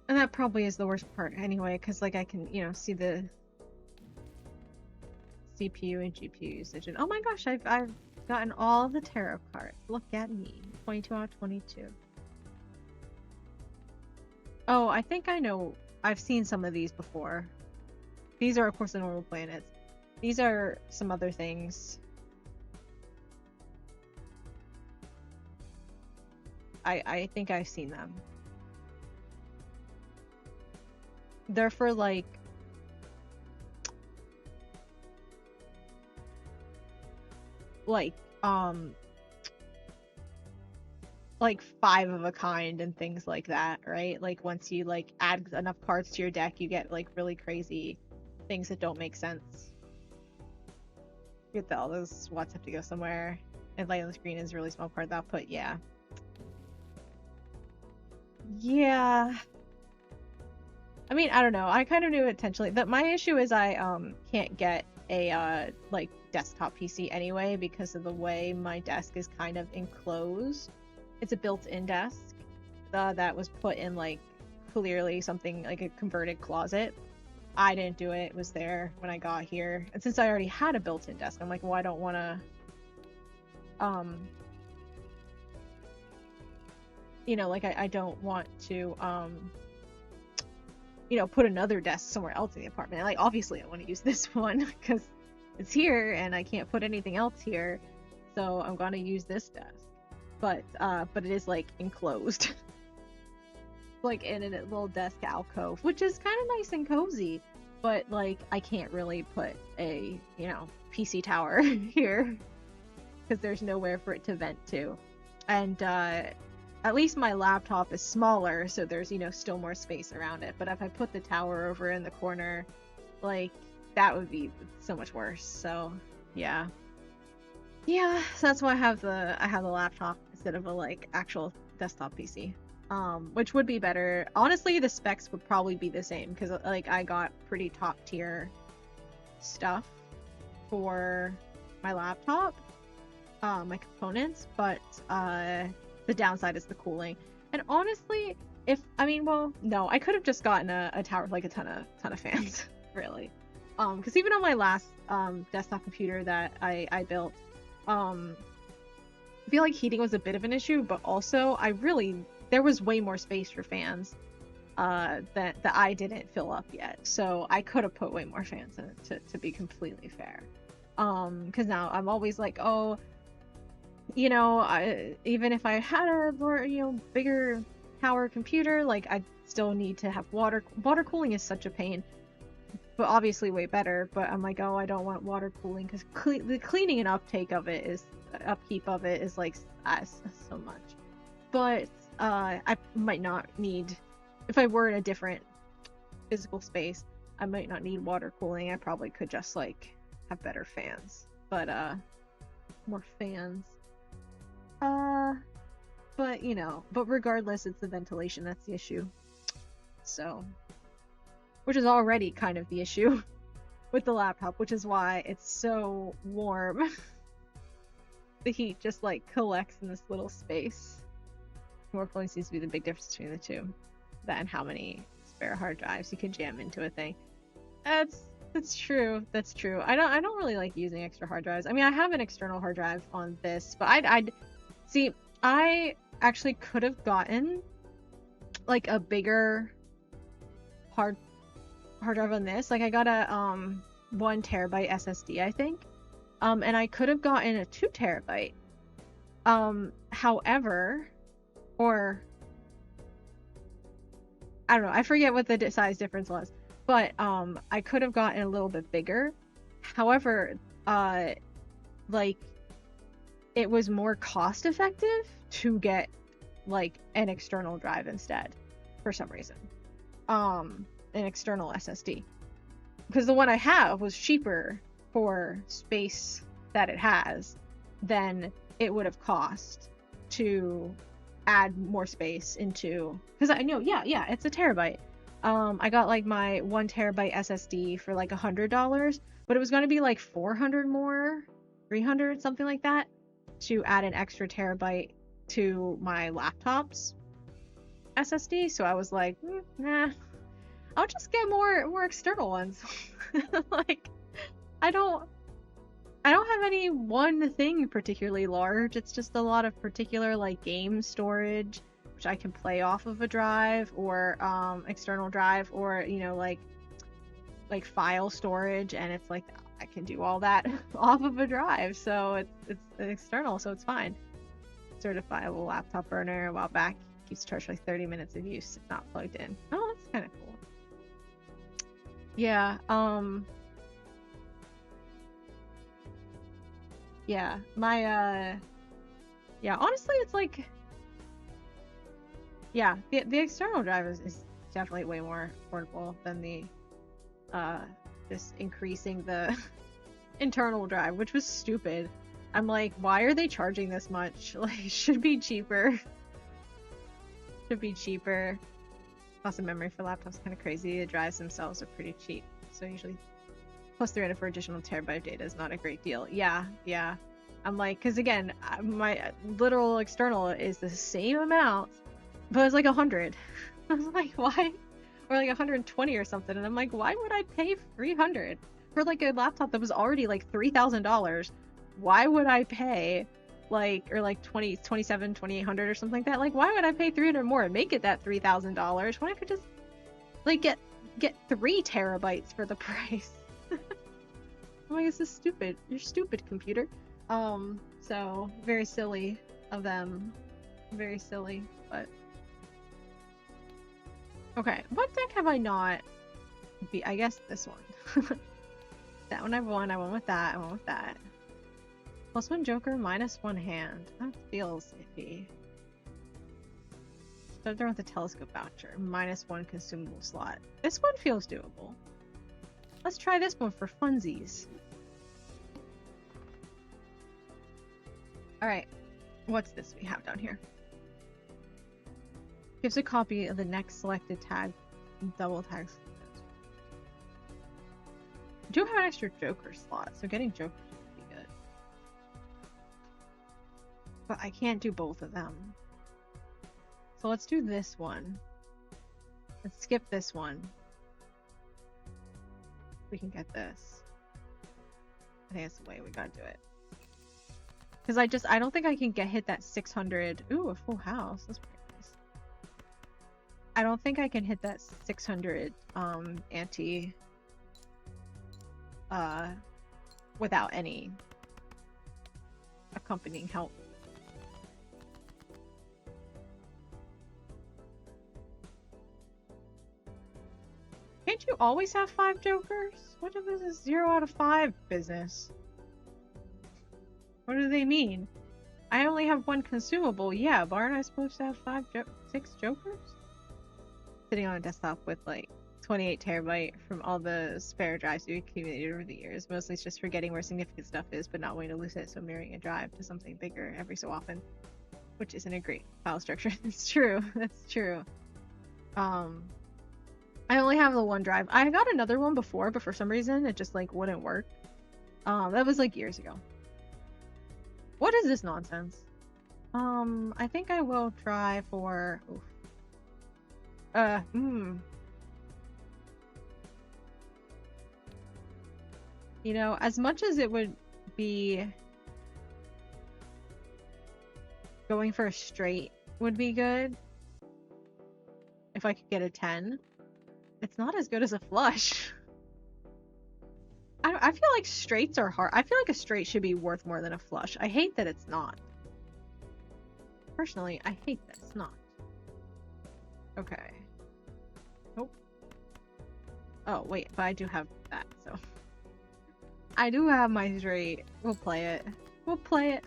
And that probably is the worst part anyway, because like I can, see the CPU and GPU usage. And oh my gosh, I've gotten all the tarot cards. Look at me. 22 out of 22. Oh, I think I know. I've seen some of these before. These are, of course, the normal planets. These are some other things. I think I've seen them. They're for like 5 of a kind and things like that, right? Like once you like add enough cards to your deck, you get like really crazy things that don't make sense. Get all those swats have to go somewhere. And like the screen is a really small part of the output. Yeah. Yeah. I mean, I don't know. I kind of knew it intentionally. That my issue is I can't get a like desktop PC anyway because of the way my desk is kind of enclosed. It's a built-in desk that was put in like clearly something like a converted closet. I didn't do it. It was there when I got here. And since I already had a built-in desk, I'm like, well, I don't want to you know, like I don't want to you know, put another desk somewhere else in the apartment. Like, obviously, I want to use this one because it's here and I can't put anything else here, so I'm gonna use this desk. But it is like enclosed, like in a little desk alcove, which is kind of nice and cozy. But like, I can't really put a, you know, PC tower here because there's nowhere for it to vent to, and at least my laptop is smaller, so there's, you know, still more space around it. But if I put the tower over in the corner, like, that would be so much worse. So, yeah. Yeah, so that's why I have the laptop instead of a, like, actual desktop PC. Which would be better. Honestly, the specs would probably be the same, because, like, I got pretty top-tier stuff for my laptop, my components, but, the downside is the cooling. And honestly, I mean, well, no, I could have just gotten a tower with like a ton of fans, really. Because even on my last desktop computer that I built, I feel like heating was a bit of an issue, but also there was way more space for fans that I didn't fill up yet. So I could have put way more fans in it, to be completely fair. Because now I'm always like, oh, you know, even if I had a more, you know, bigger tower computer, like, I still need to have water cooling is such a pain, but obviously way better. But I'm like, oh, I don't want water cooling because the cleaning and upkeep of it is like so much. But I might not need, if I were in a different physical space, I might not need water cooling. I probably could just like have better fans, but more fans. But you know, but regardless, it's the ventilation that's the issue. So, which is already kind of the issue with the laptop, which is why it's so warm. The heat just like collects in this little space. More cooling seems to be the big difference between the two. That and how many spare hard drives you can jam into a thing. That's true. That's true. I don't really like using extra hard drives. I mean, I have an external hard drive on this, but I'd see, I actually could have gotten like a bigger hard drive on this. Like, I got a 1 terabyte SSD, I think. And I could have gotten a 2 terabyte. However, or I don't know, I forget what the size difference was. But I could have gotten a little bit bigger. However, like, it was more cost effective to get like an external drive instead, for some reason. An external SSD. Because the one I have was cheaper for space that it has than it would have cost to add more space into, because I know, yeah, it's a terabyte. I got like my 1 terabyte SSD for like $100, but it was going to be like 400 more, 300, something like that, to add an extra terabyte to my laptop's SSD. So I was like, nah, I'll just get more external ones. Like, I don't have any one thing particularly large. It's just a lot of particular like game storage, which I can play off of a drive or external drive, or, you know, like file storage, and it's like I can do all that off of a drive, so it's external, so it's fine. Certifiable laptop burner a while back, keeps charged for like 30 minutes of use if not plugged in. Oh, that's kind of cool. Yeah, yeah, my yeah, honestly, it's like, yeah, the external drive is definitely way more affordable than the just increasing the internal drive, which was stupid. I'm like, why are they charging this much? Like, it should be cheaper. Should be cheaper. Cost of memory for laptops kind of crazy. The drives themselves are pretty cheap, so usually plus 300 for additional terabyte of data is not a great deal. Yeah, yeah. I'm like, because again, my literal external is the same amount, but it's like 100. I was like, why? Or like 120 or something, and I'm like, why would I pay 300 for like a laptop that was already like $3,000? Why would I pay like, or like 2,800 or something like that? Like, why would I pay 300 more and make it that $3,000 when I could just like get 3 terabytes for the price? I'm like, this is stupid. You're stupid, computer. So very silly of them. Very silly, but okay. What deck have I not beat? I guess this one. That one I've won. I went with that. I went with that. +1 Joker, -1 hand. That feels iffy. Start there with the telescope voucher. -1 consumable slot. This one feels doable. Let's try this one for funsies. Alright. What's this we have down here? Gives a copy of the next selected tag. Double tags. I do have an extra Joker slot, so getting Joker would be good. But I can't do both of them. So let's do this one. Let's skip this one. We can get this. I think that's the way we gotta do it. Because I don't think I can hit that 600. Ooh, a full house. That's pretty nice. I don't think I can hit that 600 ante without any accompanying help. Can't you always have 5 jokers? What if this is 0 out of 5 business? What do they mean? I only have 1 consumable. Yeah, but aren't I supposed to have 6 jokers? Sitting on a desktop with like 28 terabyte from all the spare drives we accumulated over the years. Mostly it's just forgetting where significant stuff is, but not wanting to lose it, so mirroring a drive to something bigger every so often. Which isn't a great file structure. It's true. That's true. I only have the 1 drive. I got another one before, but for some reason it just like wouldn't work. That was like years ago. What is this nonsense? I think I will try for... Oof. You know, as much as it would be... Going for a straight would be good. If I could get a 10. It's not as good as a flush. I feel like straights are hard. I feel like a straight should be worth more than a flush. I hate that it's not. Personally, I hate that it's not. Okay. Nope. Oh, wait, but I do have that, so. I do have my straight. We'll play it. We'll play it.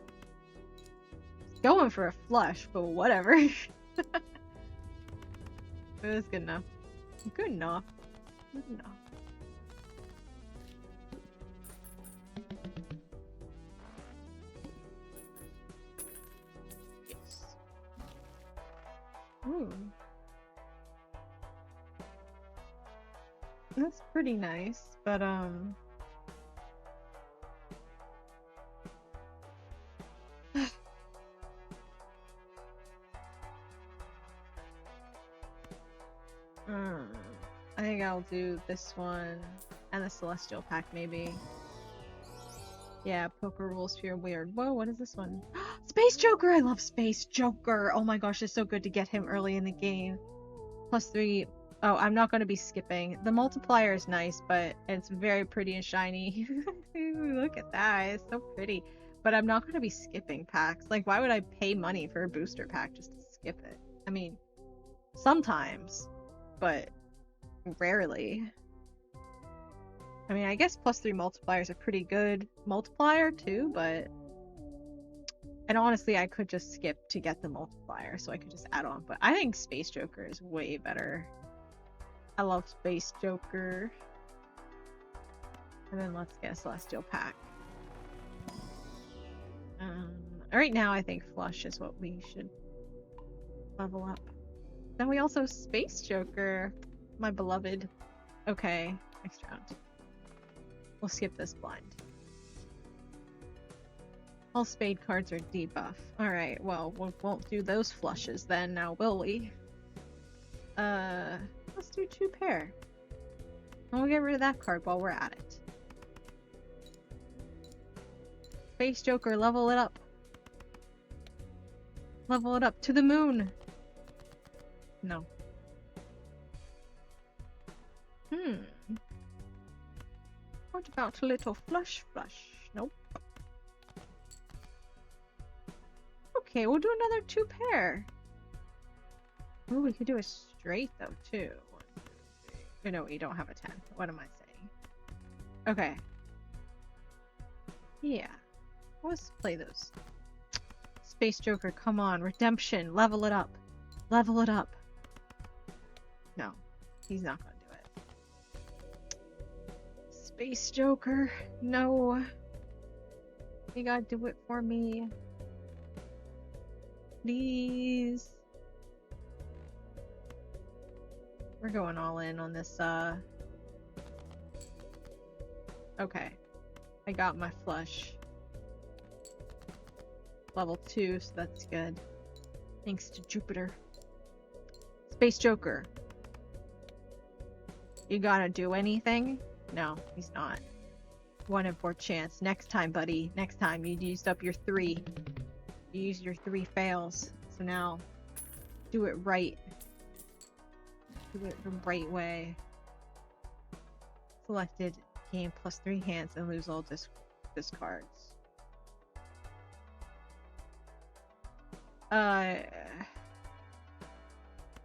Going for a flush, but whatever. It was good enough. Good enough. Good enough. Ooh. That's pretty nice, but I think I'll do this one and the Celestial Pack maybe. Yeah, poker rules feel weird. Whoa, what is this one? Space Joker! I love Space Joker! Oh my gosh, it's so good to get him early in the game. +3. Oh, I'm not going to be skipping. The multiplier is nice, but it's very pretty and shiny. Look at that, it's so pretty. But I'm not going to be skipping packs. Like, why would I pay money for a booster pack just to skip it? I mean, sometimes, but rarely. I mean, I guess +3 multipliers are pretty good multiplier too, but... And honestly, I could just skip to get the multiplier, so I could just add on. But I think Space Joker is way better. I love Space Joker. And then let's get a Celestial Pack. Right now, I think flush is what we should level up. Then we also Space Joker, my beloved. Okay, next round. We'll skip this blind. All spade cards are debuff. Alright, well, we won't do those flushes then, now will we? Let's do 2 pair. And we'll get rid of that card while we're at it. Space Joker, level it up. Level it up to the moon. No. What about a little flush? Nope. Okay, we'll do another 2 pair. Oh, we could do a straight though, too. 1, 2, 3. No, we don't have a 10. What am I saying? Okay. Yeah. Let's play those. Space Joker, come on. Redemption. Level it up. Level it up. No. He's not gonna do it. Space Joker. No. You gotta do it for me. Please. We're going all in on this, Okay. I got my flush. Level 2, so that's good. Thanks to Jupiter. Space Joker. You gotta do anything? No, he's not. 1 in 4 chance. Next time, buddy. Next time. You used up your 3. You used your 3 fails. So now, do it right. Do it the right way. Selected. Gain +3 hands and lose all discards.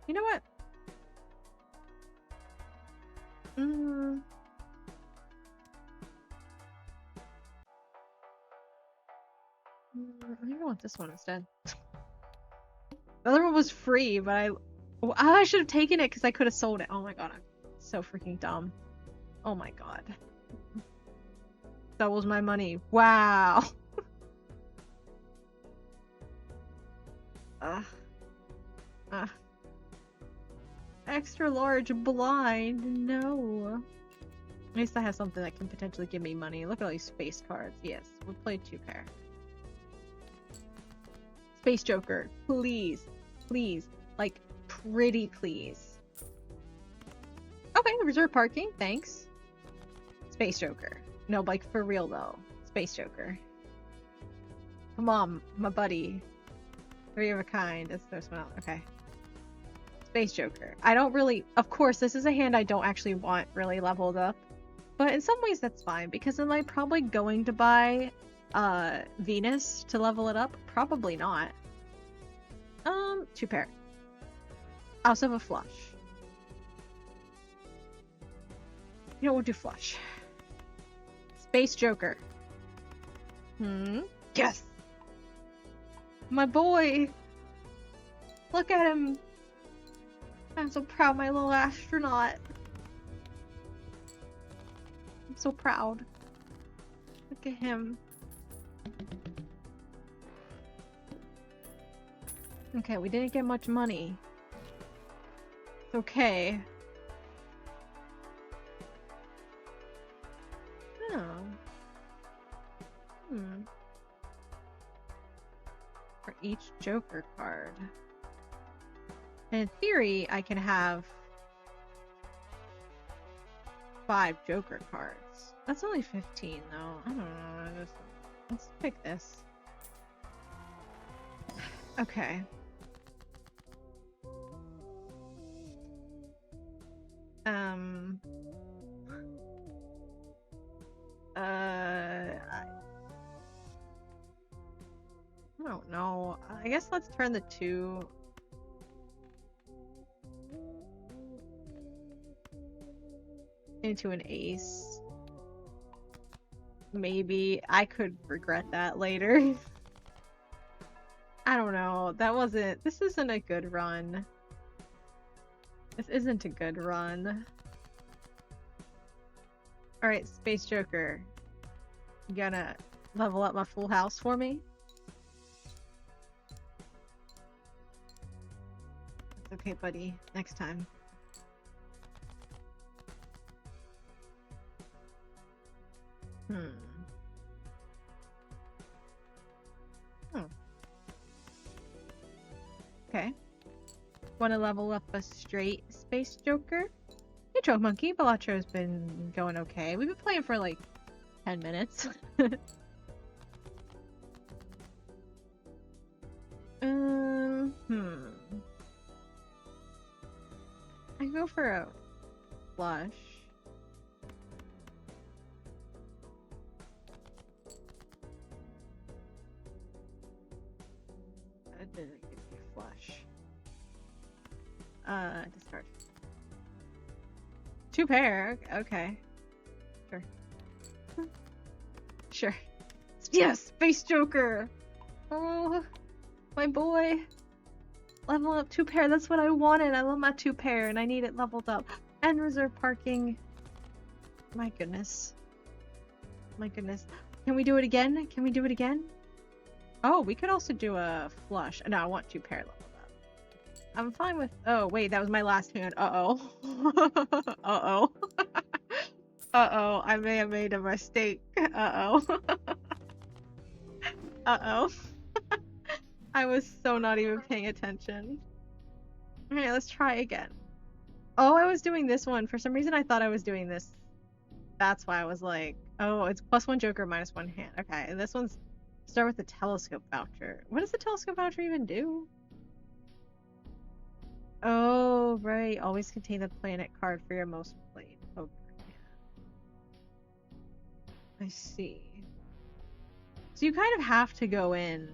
You know what? I think I want this one instead. The other one was free, but I should have taken it because I could have sold it. Oh my god, I'm so freaking dumb. Oh my god. That was my money. Wow. Extra large blind. No. At least I have something that can potentially give me money. Look at all these space cards. Yes, we'll play 2 pair. Space Joker, please. Please. Like, pretty please. Okay, reserve parking. Thanks. Space Joker. No, like, for real, though. Space Joker. Come on, my buddy. 3 of a kind. That's the first one out. Okay. Space Joker. I don't really... Of course, this is a hand I don't actually want really leveled up. But in some ways, that's fine. Because am I probably going to buy Venus to level it up? Probably not. 2 pair. I also have a flush. You know, we'll do flush. Space Joker. Yes! My boy! Look at him! I'm so proud, my little astronaut. I'm so proud. Look at him. Okay, we didn't get much money. It's okay. Oh. For each Joker card. And in theory, I can have 5 Joker cards. That's only 15, though. I don't know. Let's pick this. Okay. I don't know. I guess let's turn the 2 into an ace. Maybe. I could regret that later. I don't know. This isn't a good run. This isn't a good run. Alright, Space Joker. You gonna level up my full house for me? okay, buddy. Next time. Hmm. Okay. Want to level up a straight space joker? Hey, Choke Monkey. Balatro's been going okay. We've been playing for like 10 minutes. I go for a flush. That didn't give me a flush. Discard. 2 pair. Okay. Sure. Sure. Yes, Space Joker. Oh, my boy. Level up 2 pair. That's what I wanted. I love my 2 pair, and I need it leveled up. And reserve parking. My goodness. My goodness. Can we do it again? Can we do it again? Oh, we could also do a flush. No, I want 2 pair leveled up. I'm fine with... Oh, wait, that was my last hand. Uh-oh. Uh-oh. Uh-oh. I may have made a mistake. Uh-oh. Uh-oh. I was so not even paying attention. Alright, let's try again. Oh, I was doing this one. For some reason, I thought I was doing this. That's why I was like, oh, it's +1 joker, -1 hand. Okay, and this one's... Start with the telescope voucher. What does the telescope voucher even do? Oh, right. Always contain the planet card for your most played poker hand. I see. So you kind of have to go in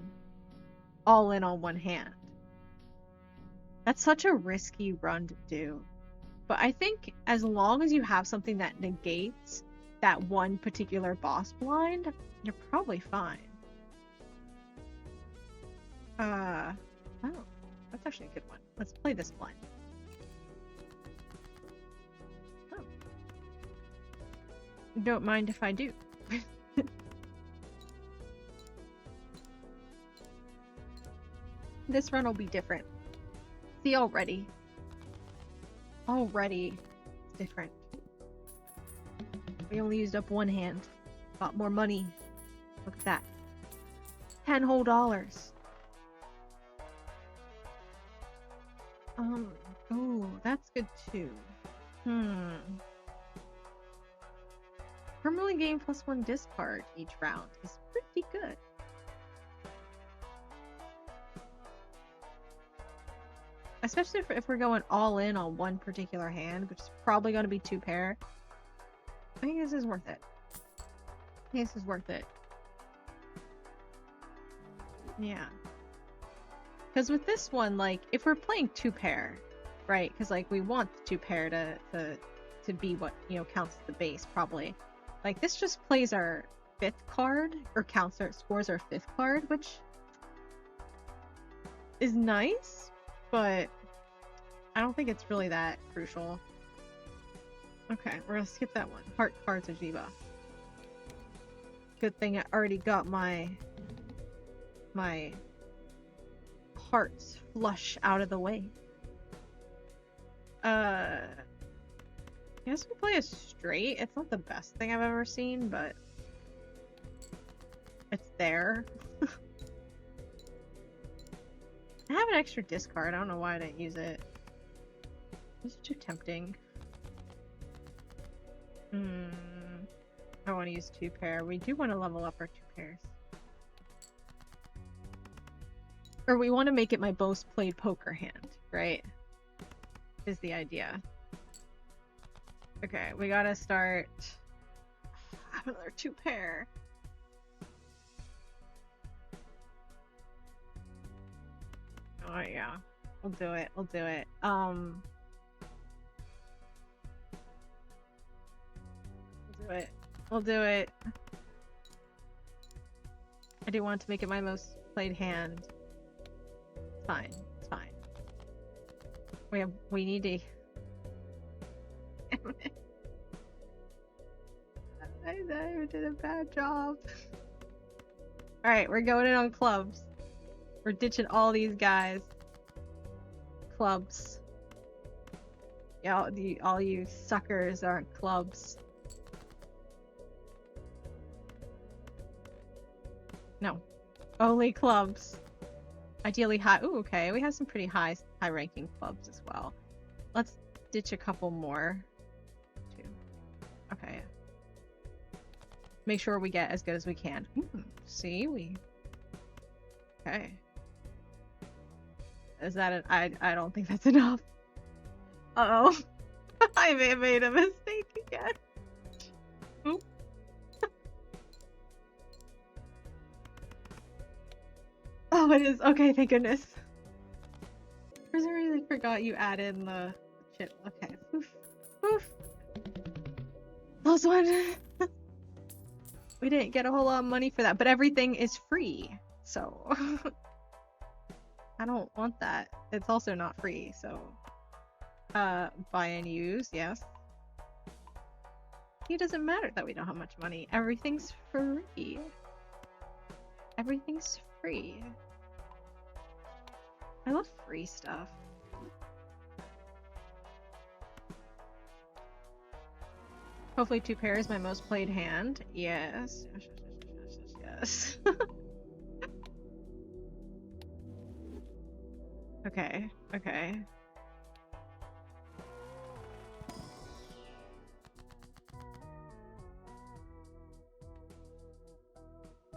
all in on one hand. That's such a risky run to do. But I think as long as you have something that negates that one particular boss blind, you're probably fine. Oh, that's actually a good one. Let's play this blind. Oh. Don't mind if I do. This run will be different. See, already. Already, it's different. We only used up 1 hand. Got more money. Look at that. $10 whole. Oh, that's good too. Permanently gain +1 discard each round is pretty good. Especially if we're going all in on one particular hand, which is probably going to be 2 pair. I think this is worth it. I think this is worth it. Yeah. Because with this one, like, if we're playing 2 pair, right? Because, like, we want the 2 pair to be what, you know, counts as the base, probably. Like, this just plays our 5th card, or scores our 5th card, which is nice, but I don't think it's really that crucial. Okay, we're gonna skip that one. Heart cards Ajiba. Good thing I already got my hearts flush out of the way. I guess we play a straight. It's not the best thing I've ever seen, but it's there. I have an extra discard. I don't know why I didn't use it. It's too tempting. I want to use 2 pair. We do want to level up our 2 pairs. Or we want to make it my most played poker hand, right? Is the idea. Okay, we gotta start... another 2 pair. Oh yeah, we'll do it. We'll do it. We'll do it. We'll do it. I do want to make it my most played hand. It's fine. It's fine. We need to... I did a bad job. Alright, we're going in on clubs. We're ditching all these guys. clubs. Yeah, all you suckers aren't clubs. No. Only clubs. Ideally high. Ooh, okay. We have some pretty high ranking clubs as well. Let's ditch a couple more. Two. Okay. Make sure we get as good as we can. See, we. Okay. Is that it? I don't think that's enough. Uh-oh. I may have made a mistake again. Oop. Oh, it is. Okay, thank goodness. For some reason, I forgot you added in the chip. Okay. Oof. Oof. Close one. We didn't get a whole lot of money for that, but everything is free. So I don't want that. It's also not free, so buy and use, yes. It doesn't matter that we don't have much money. Everything's free. Everything's free. I love free stuff. Hopefully 2 pair is my most played hand. Yes. Yes. Okay. Okay.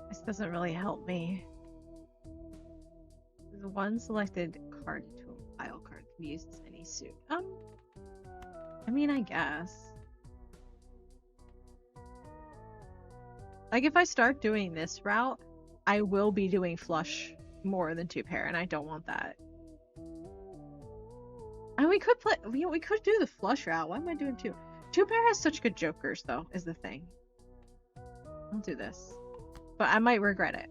This doesn't really help me. The one selected card into a pile card can be used as any suit. I mean, I guess. Like, if I start doing this route, I will be doing flush more than 2 pair, and I don't want that. And we could play, we could do the flush route. Why am I doing 2? 2 pair has such good jokers, though, is the thing. I'll do this. But I might regret it.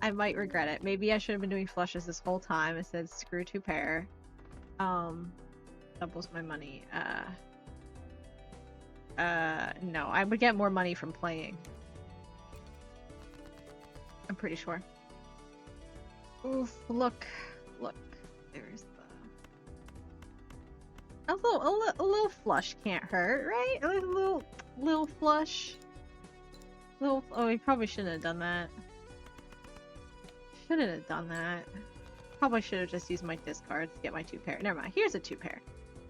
I might regret it. Maybe I should have been doing flushes this whole time. It said screw 2 pair. Doubles my money. No. I would get more money from playing. I'm pretty sure. Oof, look. Look. There's the... A little flush can't hurt, right? A little flush. Oh, we probably shouldn't have done that. Shouldn't have done that. Probably should have just used my discards to get my 2 pair. Never mind. Here's a 2 pair.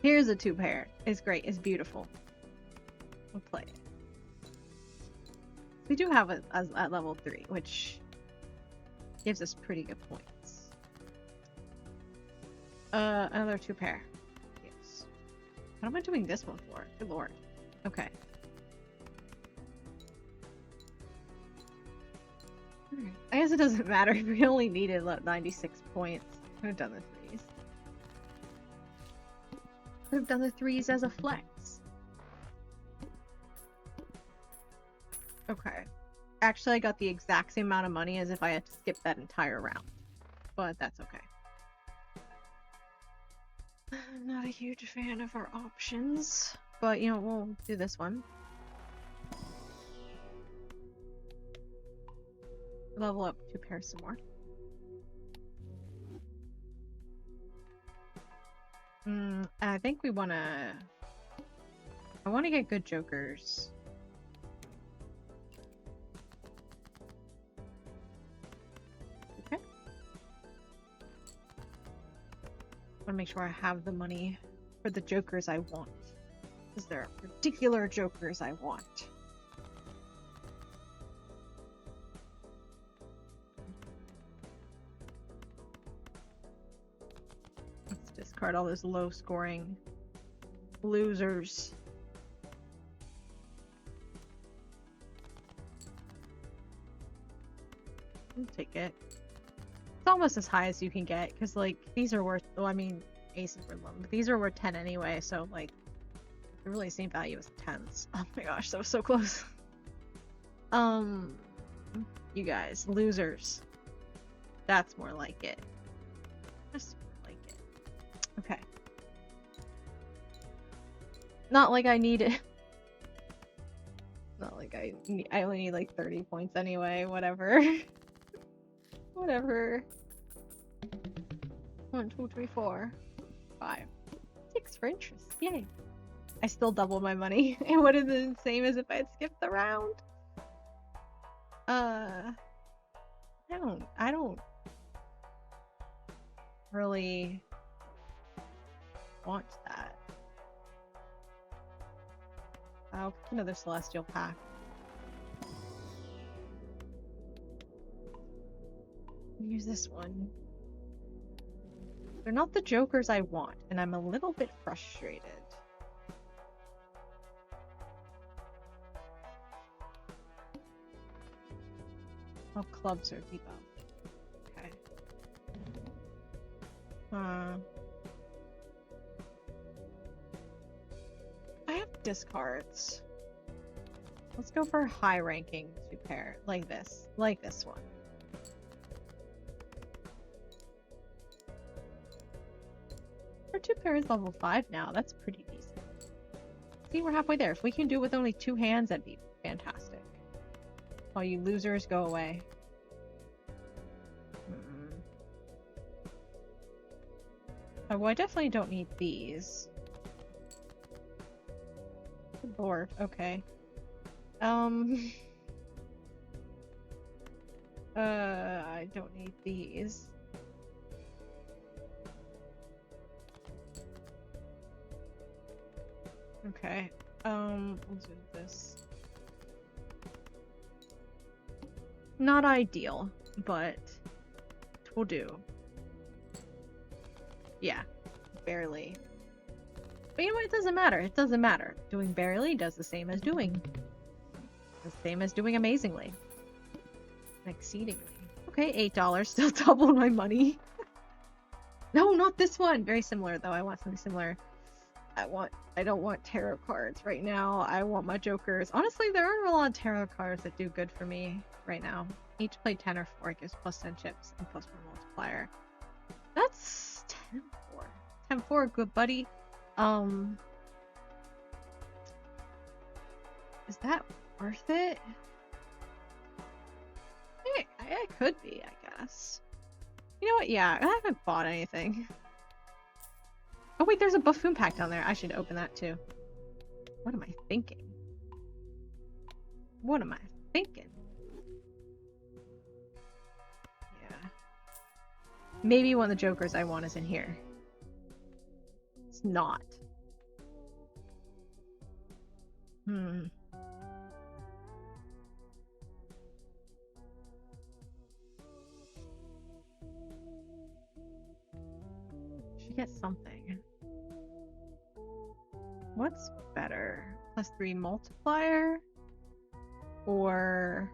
Here's a 2 pair. It's great. It's beautiful. We'll play it. We do have it at level 3, which gives us pretty good points. Another 2 pair. Yes. What am I doing this one for? Good lord. Okay. I guess it doesn't matter if we only needed 96 points. Could have done the 3s. Could have done the 3s as a flex. Okay. Actually, I got the exact same amount of money as if I had to skip that entire round. But that's okay. I'm not a huge fan of our options. But, you know, we'll do this one. Level up 2 pairs some more. I think we wanna... I wanna get good jokers. Okay. I wanna make sure I have the money for the jokers I want. Because there are particular jokers I want. Discard all those low scoring losers. I'll take it. It's almost as high as you can get because, like, these are worth. Well, I mean, aces were low, but these are worth 10 anyway. So, like, they're really the same value as 10s. Oh my gosh, that was so close. You guys, losers. That's more like it. Just okay. Not like I need it. Not like I only need like 30 points anyway. Whatever. Whatever. 1, 2, 3, 4, 5, 6 for interest. Yay. I still doubled my money. It would have been the same as if I had skipped the round. I don't really want that. I'll pick another celestial pack. Use this one. They're not the jokers I want, and I'm a little bit frustrated. Oh, clubs are debuffed. Okay. I have discards. Let's go for high ranking 2 pair. Like this. Like this one. Our 2 pair is level 5 now. That's pretty decent. See, we're halfway there. If we can do it with only 2 hands, that'd be fantastic. All you losers, go away. Oh, well, I definitely don't need these. Good lord, okay. I don't need these. Okay, we'll do this. Not ideal, but it will do. Yeah, barely. But you know what? It doesn't matter. It doesn't matter. Doing barely does the same as doing. The same as doing amazingly. Exceedingly. Okay, $8. Still double my money. No, not this one. Very similar, though. I want something similar. I don't want tarot cards right now. I want my jokers. Honestly, there aren't a lot of tarot cards that do good for me right now. Each play 10 or 4 gives plus 10 chips and plus 1 multiplier. That's 10-4. 10-4, good buddy. Is that worth it? It could be, I guess. You know what? Yeah, I haven't bought anything. Oh wait, there's a buffoon pack down there. I should open that too. What am I thinking? What am I thinking? Yeah. Maybe one of the jokers I want is in here. It's not. Should get something. What's better? +3 multiplier? Or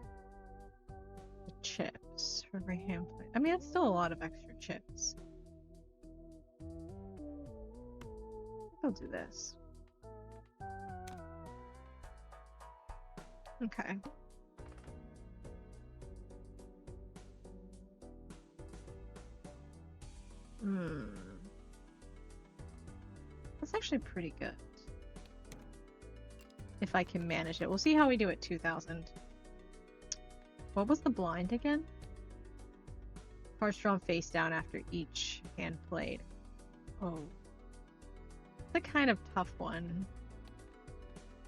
the chips for every hand play? I mean, it's still a lot of extra chips. I'll do this. Okay. That's actually pretty good. If I can manage it. We'll see how we do at 2,000. What was the blind again? Cards drawn face down after each hand played. Oh. It's a kind of tough one.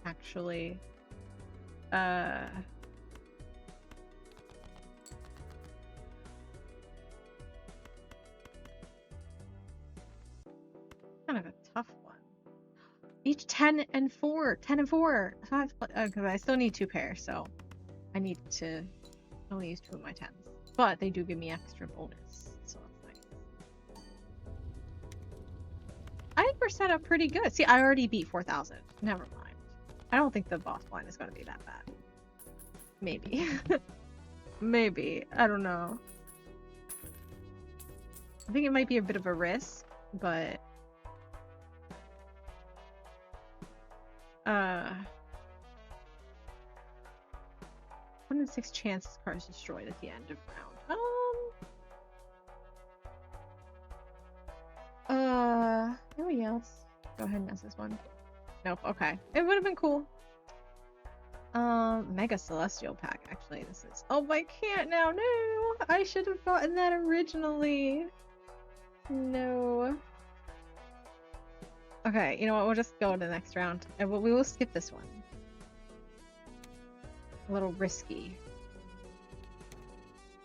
Actually. Kind of a tough one. Each 10 and 4. 10 and 4. Because I still need 2 pairs, so I need to only use 2 of my 10s. But they do give me extra bonus, so that's nice. I think we're set up pretty good. See, I already beat 4,000. Never mind. I don't think the boss blind is going to be that bad. Maybe. Maybe. I don't know. I think it might be a bit of a risk, but... 106 chances cards destroyed at the end of round. Oh yeah, let's go ahead and ask this one. Nope, okay. It would have been cool. Mega Celestial Pack, actually, this is... Oh, I can't now, no! I should have gotten that originally! No. Okay, you know what? We'll just go to the next round. And we will skip this one. A little risky.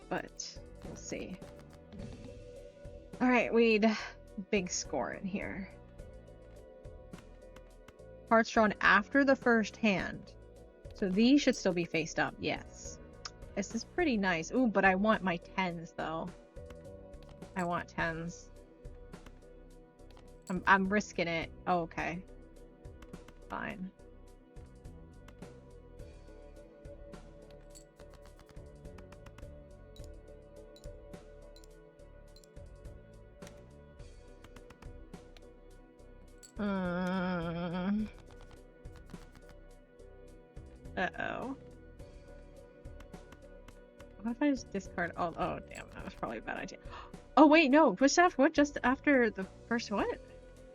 But we'll see. Alright, we need big score in here. Cards drawn after the first hand. So these should still be faced up, yes. This is pretty nice. Ooh, but I want my 10s though. I want 10s. I'm risking it. Oh, okay. Fine. Uh-oh. What if I just discard all? Oh, damn, that was probably a bad idea. Oh wait, no, push after what? Just after the first what?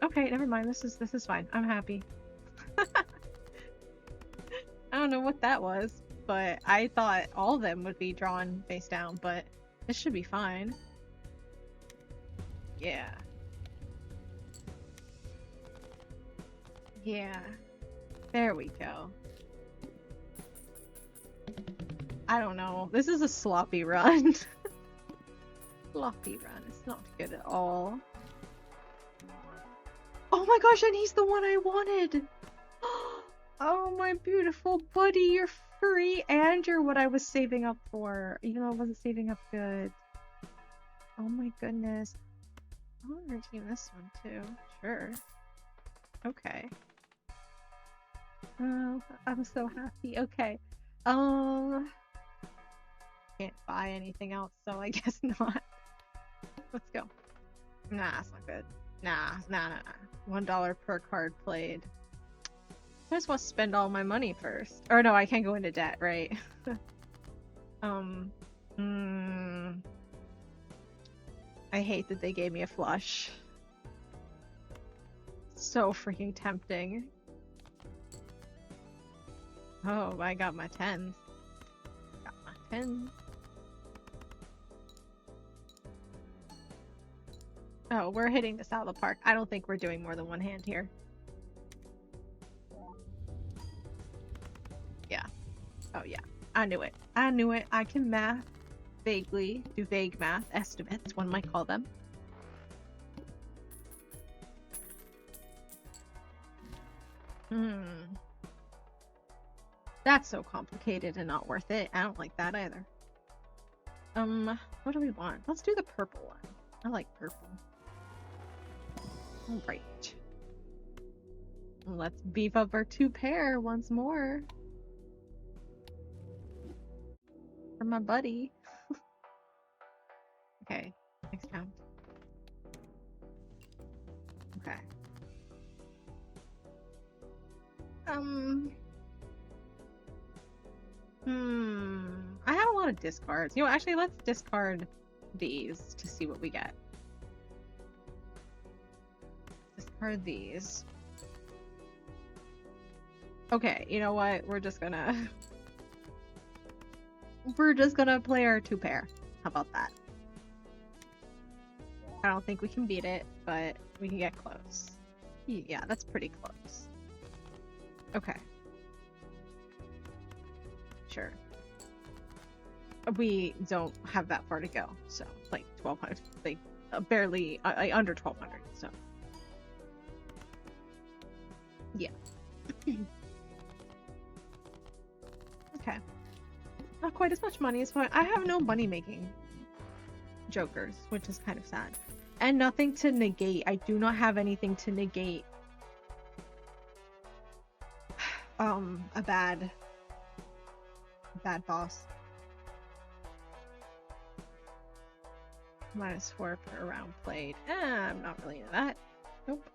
Okay, never mind. This is fine. I'm happy. I don't know what that was, but I thought all of them would be drawn face down, but this should be fine. Yeah. Yeah. There we go. I don't know. This is a sloppy run. Sloppy run. It's not good at all. Oh my gosh, and he's the one I wanted! Oh my beautiful buddy, you're free and you're what I was saving up for, even though I wasn't saving up good. Oh my goodness. I want to redeem this one too. Sure. Okay. Oh, I'm so happy. Okay. Can't buy anything else, so I guess not. Let's go. Nah, that's not good. Nah. $1 per card played. I just want to spend all my money first. Or no, I can't go into debt, right? I hate that they gave me a flush. So freaking tempting. Oh, I got my 10s. Got my 10s. Oh, we're hitting this out of the park. I don't think we're doing more than one hand here. Yeah. Oh, yeah. I knew it. I knew it. I can math. Vaguely. Do vague math. Estimates, one might call them. That's so complicated and not worth it. I don't like that either. What do we want? Let's do the purple one. I like purple. Alright. Let's beef up our 2 pair once more. For my buddy. Okay, next round. Okay. I have a lot of discards. You know, actually, let's discard these to see what we get. Discard these. Okay, you know what? We're just gonna play our 2 pair. How about that? I don't think we can beat it, but we can get close. Yeah, that's pretty close. Okay. Sure. We don't have that far to go, so like 1200, like barely under 1200. So yeah. Okay. Not quite as much money as fine. I have no money making jokers, which is kind of sad, and nothing to negate. I do not have anything to negate a bad boss. -4 per round played. I'm not really into that. Nope.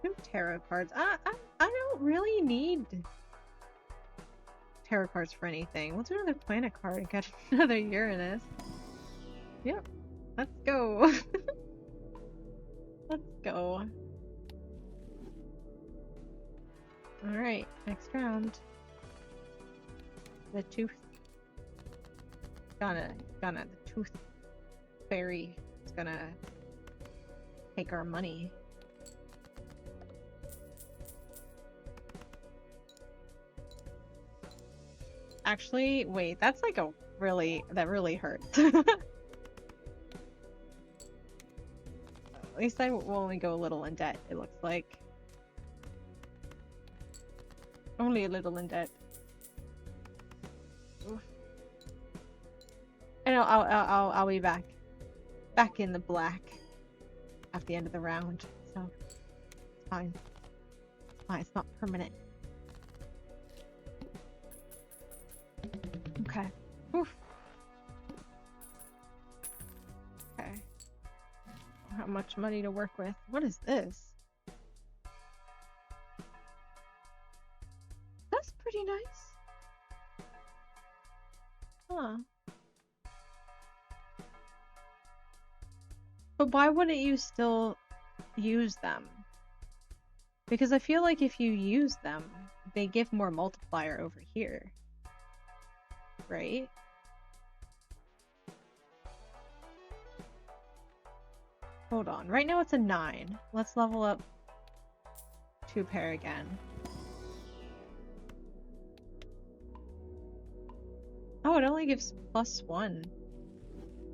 2 tarot cards. I don't really need tarot cards for anything. Let's do another planet card and get another Uranus. Yep. Let's go. Let's go. Alright, next round. The tooth. Gonna the tooth. fairy is gonna take our money. Actually, wait, that's like a that really hurts. At least I will only go a little in debt, it looks like. Only a little in debt. Oof. And I'll be back in the black at the end of the round, so it's fine. It's fine, it's not permanent. Okay. Oof. Okay. How much money to work with? What is this? That's pretty nice. Huh. But why wouldn't you still use them? Because I feel like if you use them, they give more multiplier over here. Right? Hold on. Right now it's a 9. Let's level up 2 pair again. Oh, it only gives +1.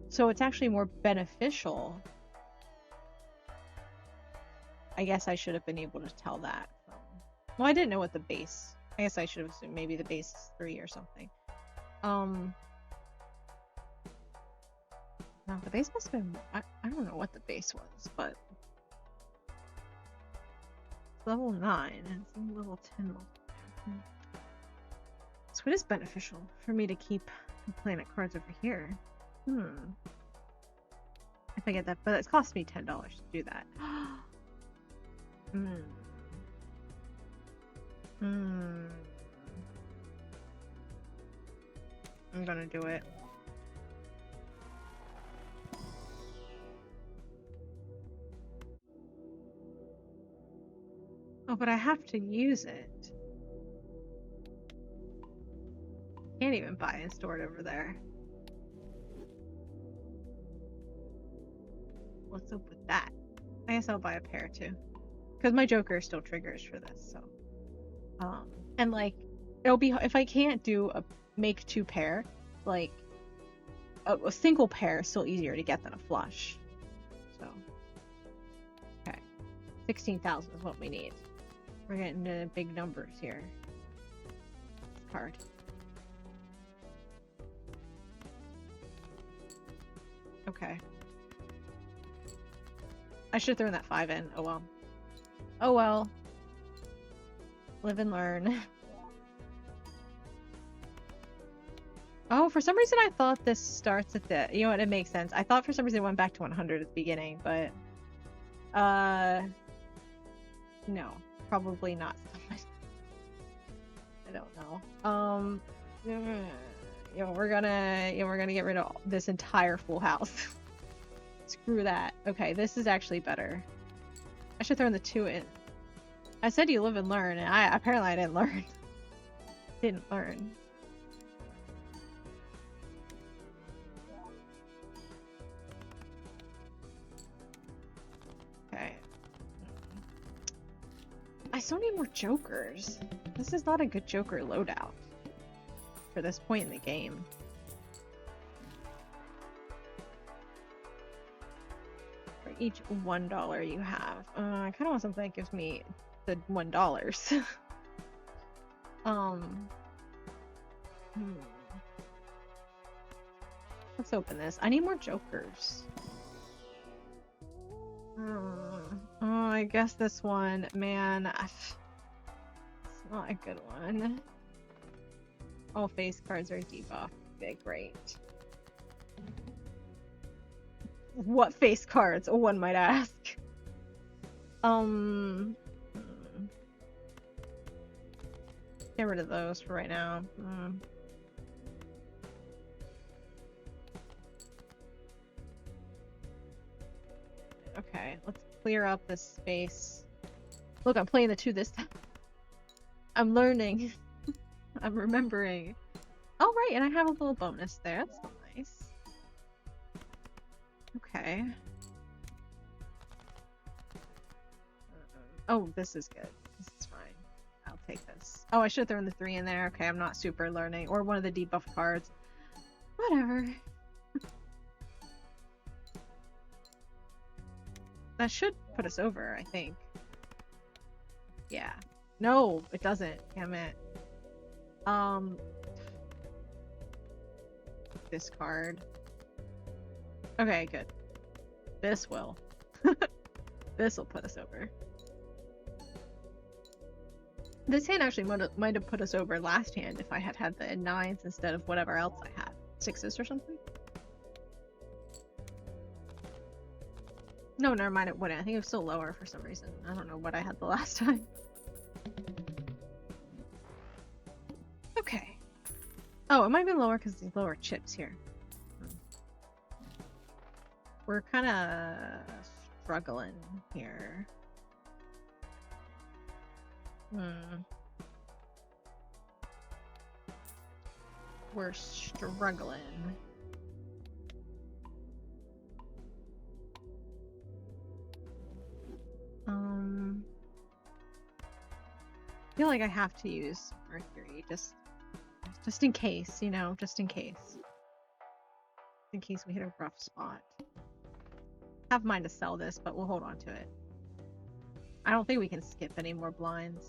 So it's actually more beneficial. I guess I should have been able to tell that. Well, I didn't know what the base. I guess I should have assumed maybe the base is 3 or something. No, the base must have been. I don't know what the base was, but it's level 9 and it's level 10. So it is beneficial for me to keep the planet cards over here. If I get that, but it's cost me $10 to do that. I'm gonna do it. Oh, but I have to use it. Can't even buy and store it over there. What's up with that? I guess I'll buy a pair too. Because my Joker still triggers for this, so. And like, it'll be, if I can't do a make 2 pair, like, a single pair is still easier to get than a flush. So. Okay. 16,000 is what we need. We're getting to big numbers here. Card. Okay. I should have thrown that 5 in. Oh well. Oh well. Live and learn. Oh, for some reason I thought this starts at the... You know what? It makes sense. I thought for some reason it went back to 100 at the beginning, but... No. Probably not. I don't know. You know, we're gonna get rid of this entire full house. Screw that. Okay, this is actually better. I should throw in the 2 in. I said you live and learn, and apparently I didn't learn. Didn't learn. Okay. I still need more Jokers. This is not a good Joker loadout for this point in the game. For each $1 you have. I kind of want something that gives me the $1. Let's open this. I need more Jokers. Oh, I guess this one, man, it's not a good one. All face cards are debuffed. Okay, great. What face cards, one might ask. Get rid of those for right now. Okay, let's clear up this space. Look, I'm playing the 2 this time. I'm learning. I'm remembering. Oh, right, and I have a little bonus there. That's so nice. Okay. Oh, this is good. This is fine. I'll take this. Oh, I should have thrown the 3 in there. Okay, I'm not super learning. Or one of the debuff cards. Whatever. That should put us over, I think. Yeah. No, it doesn't. Damn it. This card. Okay, good. This will. This will put us over. This hand actually might have put us over last hand if I had had the 9s instead of whatever else I had. 6s or something? No, never mind, it wouldn't. I think it was still lower for some reason. I don't know what I had the last time. Okay. Oh, it might be lower because these lower chips here. We're kind of struggling here. We're struggling. I feel like I have to use Mercury just in case, you know, just in case. In case we hit a rough spot. Have mine to sell this, but we'll hold on to it. I don't think we can skip any more blinds.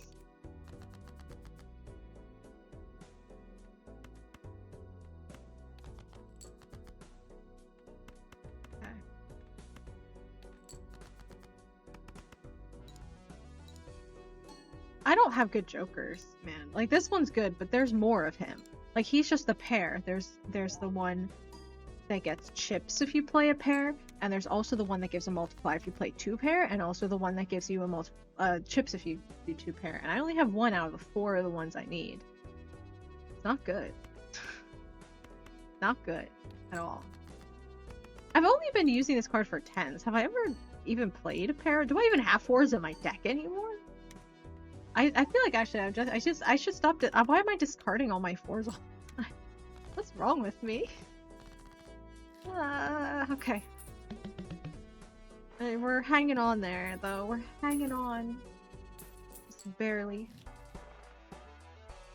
Okay. I don't have good jokers, man. Like, this one's good, but there's more of him. Like, he's just a pair. There's the one that gets chips if you play a pair, and there's also the one that gives a multiplier if you play 2 pair, and also the one that gives you a chips if you do 2 pair. And I only have 1 out of the 4 of the ones I need. It's not good. Not good at all. I've only been using this card for 10s. Have I ever even played a pair? Do I even have 4s in my deck anymore? I feel like actually I should stop it. Why am I discarding all my 4s all the time? What's wrong with me? Okay. We're hanging on there, though. We're hanging on. Just barely.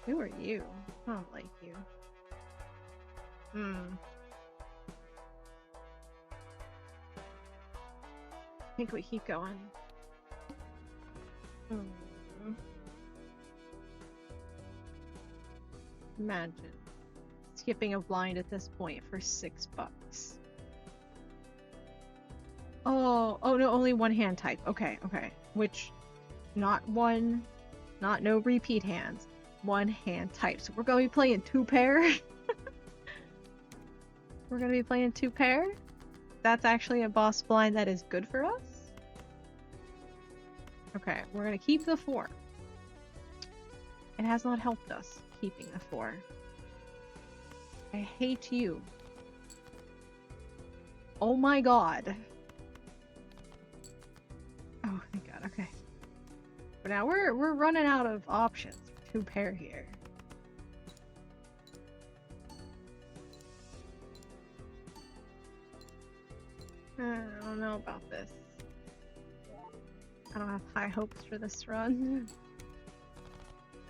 Who are you? I don't like you. I think we keep going. Imagine skipping a blind at this point for $6. Oh no, only 1 hand type. Okay. Which, not no repeat hands. 1 hand type. So we're gonna be playing 2 pair. We're gonna be playing 2 pair. That's actually a boss blind that is good for us. Okay, we're gonna keep the 4. It has not helped us keeping the 4. I hate you. Oh my god. Oh, thank god, okay. But now we're running out of options for 2 pair here. I don't know about this. I don't have high hopes for this run.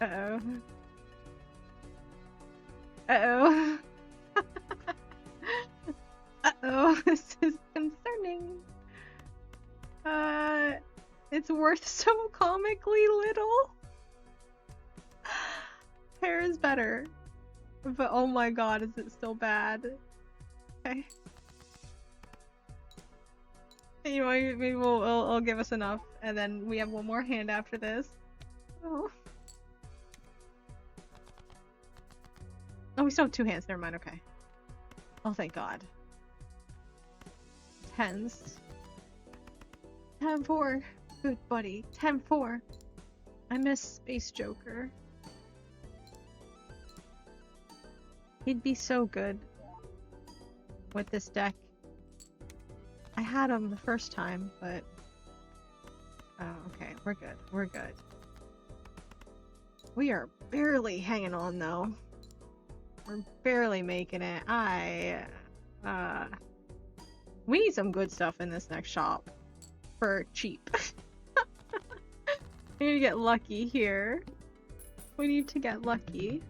Uh-oh. Uh-oh. Uh-oh, this is concerning. It's worth so comically little. Hair is better. But oh my god, is it still bad? Okay. You know, maybe it'll give us enough, and then we have 1 more hand after this. Oh. Oh, we still have 2 hands. Never mind. Okay. Oh, thank God. 10s. 10-4. Good buddy. 10-4. I miss Space Joker. He'd be so good with this deck. I had him the first time, but... Oh, okay. We're good. We're good. We are barely hanging on, though. We're barely making it. We need some good stuff in this next shop. For cheap. We need to get lucky here. We need to get lucky.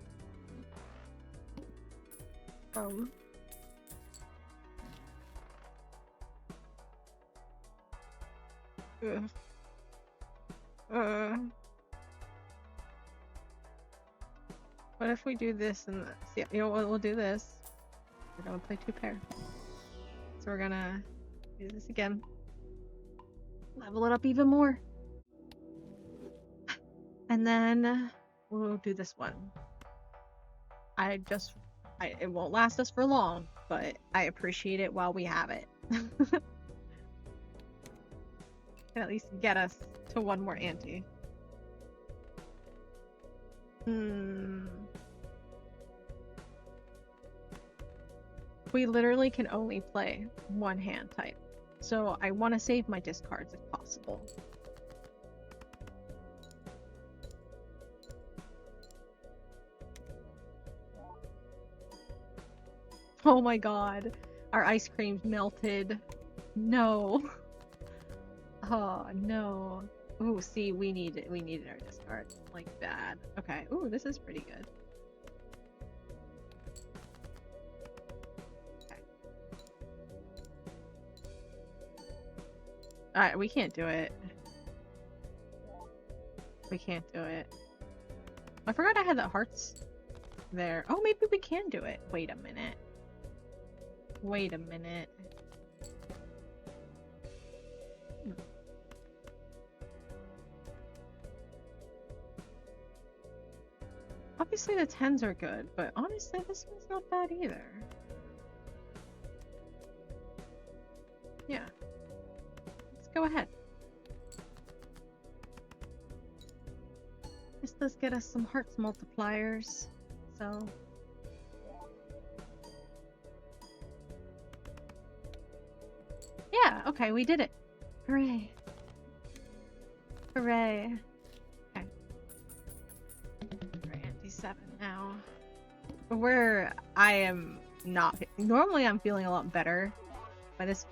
What if we do this and this? Yeah, you know what? We'll do this. We're gonna play 2 pair. So we're gonna do this again. Level it up even more. And then we'll do this one. It won't last us for long, but I appreciate it while we have it. Can at least get us to 1 more ante. We literally can only play 1 hand type. So I want to save my discards if possible. Oh my god. Our ice cream's melted. No. Oh no. Ooh, see, we needed our discard. Like bad. Okay. Ooh, this is pretty good. Okay. Alright, we can't do it. We can't do it. I forgot I had the hearts there. Oh, maybe we can do it. Wait a minute. Wait a minute. Obviously the 10s are good, but honestly this one's not bad either. Yeah. Let's go ahead. This does get us some hearts multipliers, so... Yeah, okay, we did it. Hooray. Hooray. Okay. We're ante 7 now. I am not... Normally I'm feeling a lot better by this...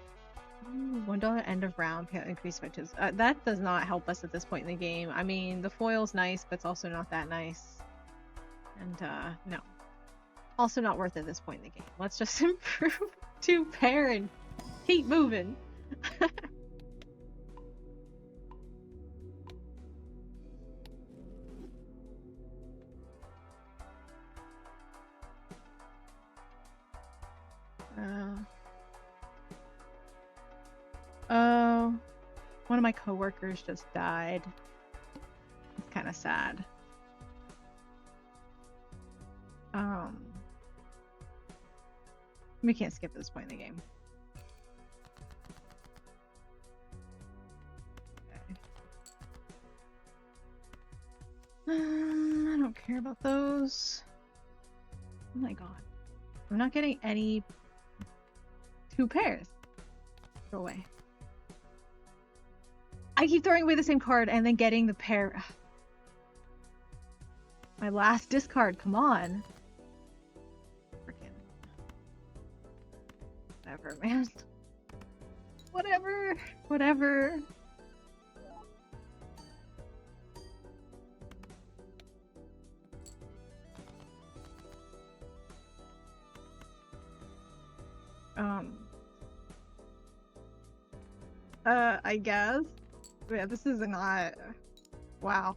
$1 end of round, increase by 2. That does not help us at this point in the game. I mean, the foil's nice, but it's also not that nice. And, no. Also not worth it at this point in the game. Let's just improve 2 pair and keep moving. Oh, one of my coworkers just died. It's kind of sad. We can't skip this point in the game. I don't care about those. Oh my god. I'm not getting any 2 pairs. Go away. I keep throwing away the same card and then getting the pair. My last discard, come on. Freaking. Whatever, man. Whatever. Whatever. I guess. Yeah, this is not... Wow.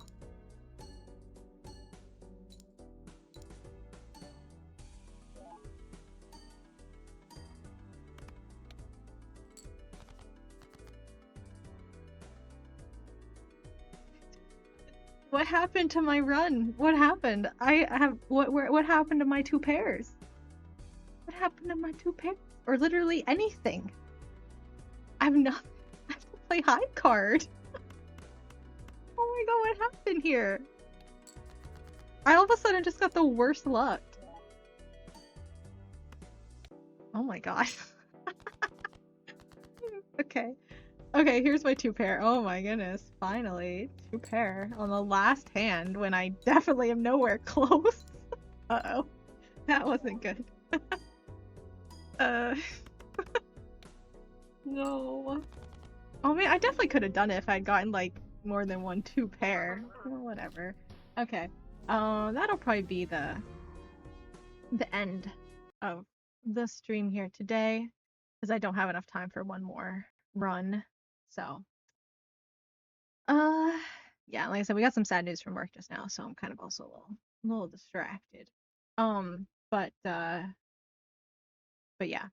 What happened to my run? What happened? What happened to my 2 pairs? What happened to my 2 pairs? Or literally anything? I have to play high card. Oh my god, what happened here? I all of a sudden just got the worst luck. Oh my god. Okay. Okay, here's my 2 pair. Oh my goodness, finally. 2 pair on the last hand when I definitely am nowhere close. Uh-oh. That wasn't good. no. Oh man, I definitely could have done it if I'd gotten like more than one two pair. Well, whatever. Okay. That'll probably be the end of the stream here today, because I don't have enough time for one more run. So, uh, yeah, like I said, we got some sad news from work just now, so I'm kind of also a little distracted. But yeah.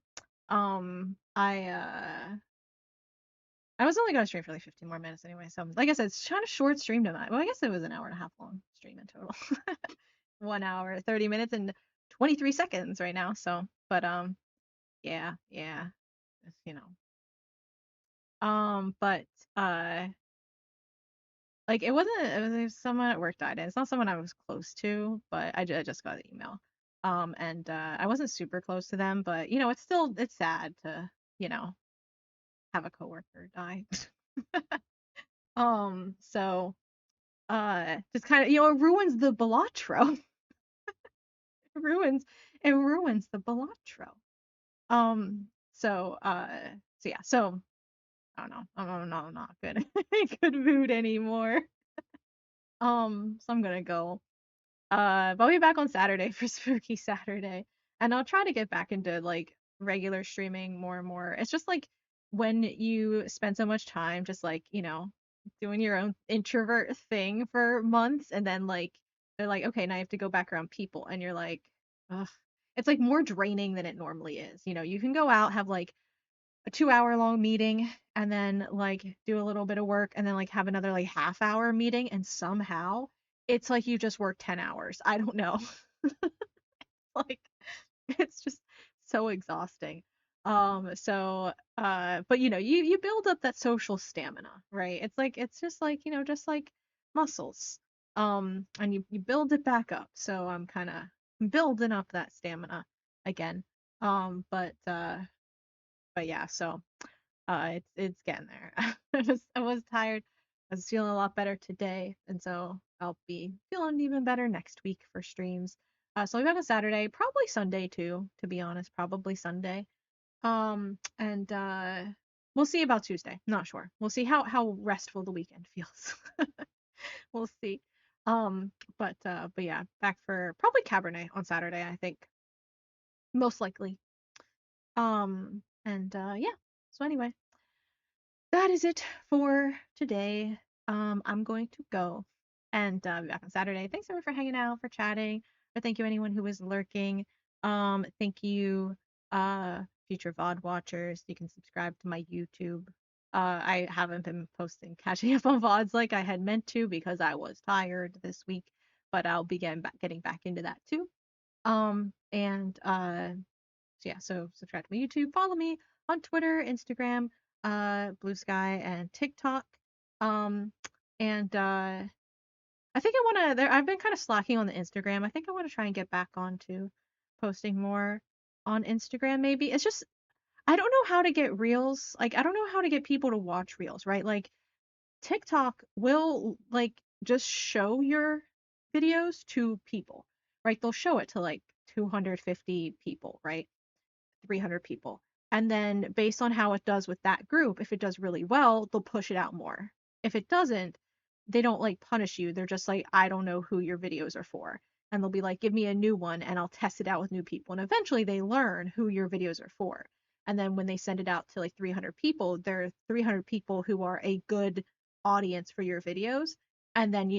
I was only gonna stream for like 15 more minutes anyway, so like I said, it's kind of short stream tonight. Well, I guess it was an hour and a half long stream in total. 1 hour, 30 minutes, and 23 seconds right now. So, but yeah, it's, but uh, like it was someone at work died, and it's not someone I was close to, but I just got the email. And I wasn't super close to them, but it's sad to you know have a coworker die. So just kind of it ruins the Balatro. it ruins it ruins the Balatro. Um so uh so yeah, so I don't know. I'm not good in good mood anymore. So I'm gonna go. But I'll be back on Saturday for Spooky Saturday. And I'll try to get back into like regular streaming more and more. It's just like when you spend so much time just like, doing your own introvert thing for months and then like they're like, okay, now you have to go back around people and you're like, ugh. It's like more draining than it normally is. You can go out, have like a 2 hour long meeting and then like do a little bit of work and then like have another like half-hour meeting and somehow it's like you just worked 10 hours. I don't know. Like it's just so exhausting. But you build up that social stamina, right? It's just like, just like muscles. And you build it back up. So I'm kind of building up that stamina again. But yeah, so it's getting there. I was tired. I was feeling a lot better today, and so I'll be feeling even better next week for streams. So I'll be back on Saturday, probably Sunday too, to be honest, probably Sunday. And we'll see about Tuesday. Not sure. We'll see how restful the weekend feels. We'll see. But yeah, back for probably Cabernet on Saturday, I think. Most likely. And yeah. So anyway, that is it for today. I'm going to go and be back on Saturday. Thanks everyone for hanging out, for chatting, or thank you anyone who was lurking. Thank you, future VOD watchers. You can subscribe to my YouTube. I haven't been posting catching up on VODs like I had meant to because I was tired this week, but I'll be getting back into that too. And so yeah, so subscribe to my YouTube, follow me on Twitter, Instagram, Blue Sky, and TikTok. Um, and I think I want to. I've been kind of slacking on the Instagram. I think I want to try and get back onto posting more on Instagram. Maybe it's just I don't know how to get reels. Like I don't know how to get people to watch reels, right? Like TikTok will like just show your videos to people, right? They'll show it to like 250 people, right? 300 people. And then based on how it does with that group, if it does really well, they'll push it out more. If it doesn't, they don't like punish you. They're just like, I don't know who your videos are for. And they'll be like, give me a new one and I'll test it out with new people. And eventually they learn who your videos are for. And then when they send it out to like 300 people, there are 300 people who are a good audience for your videos. And then,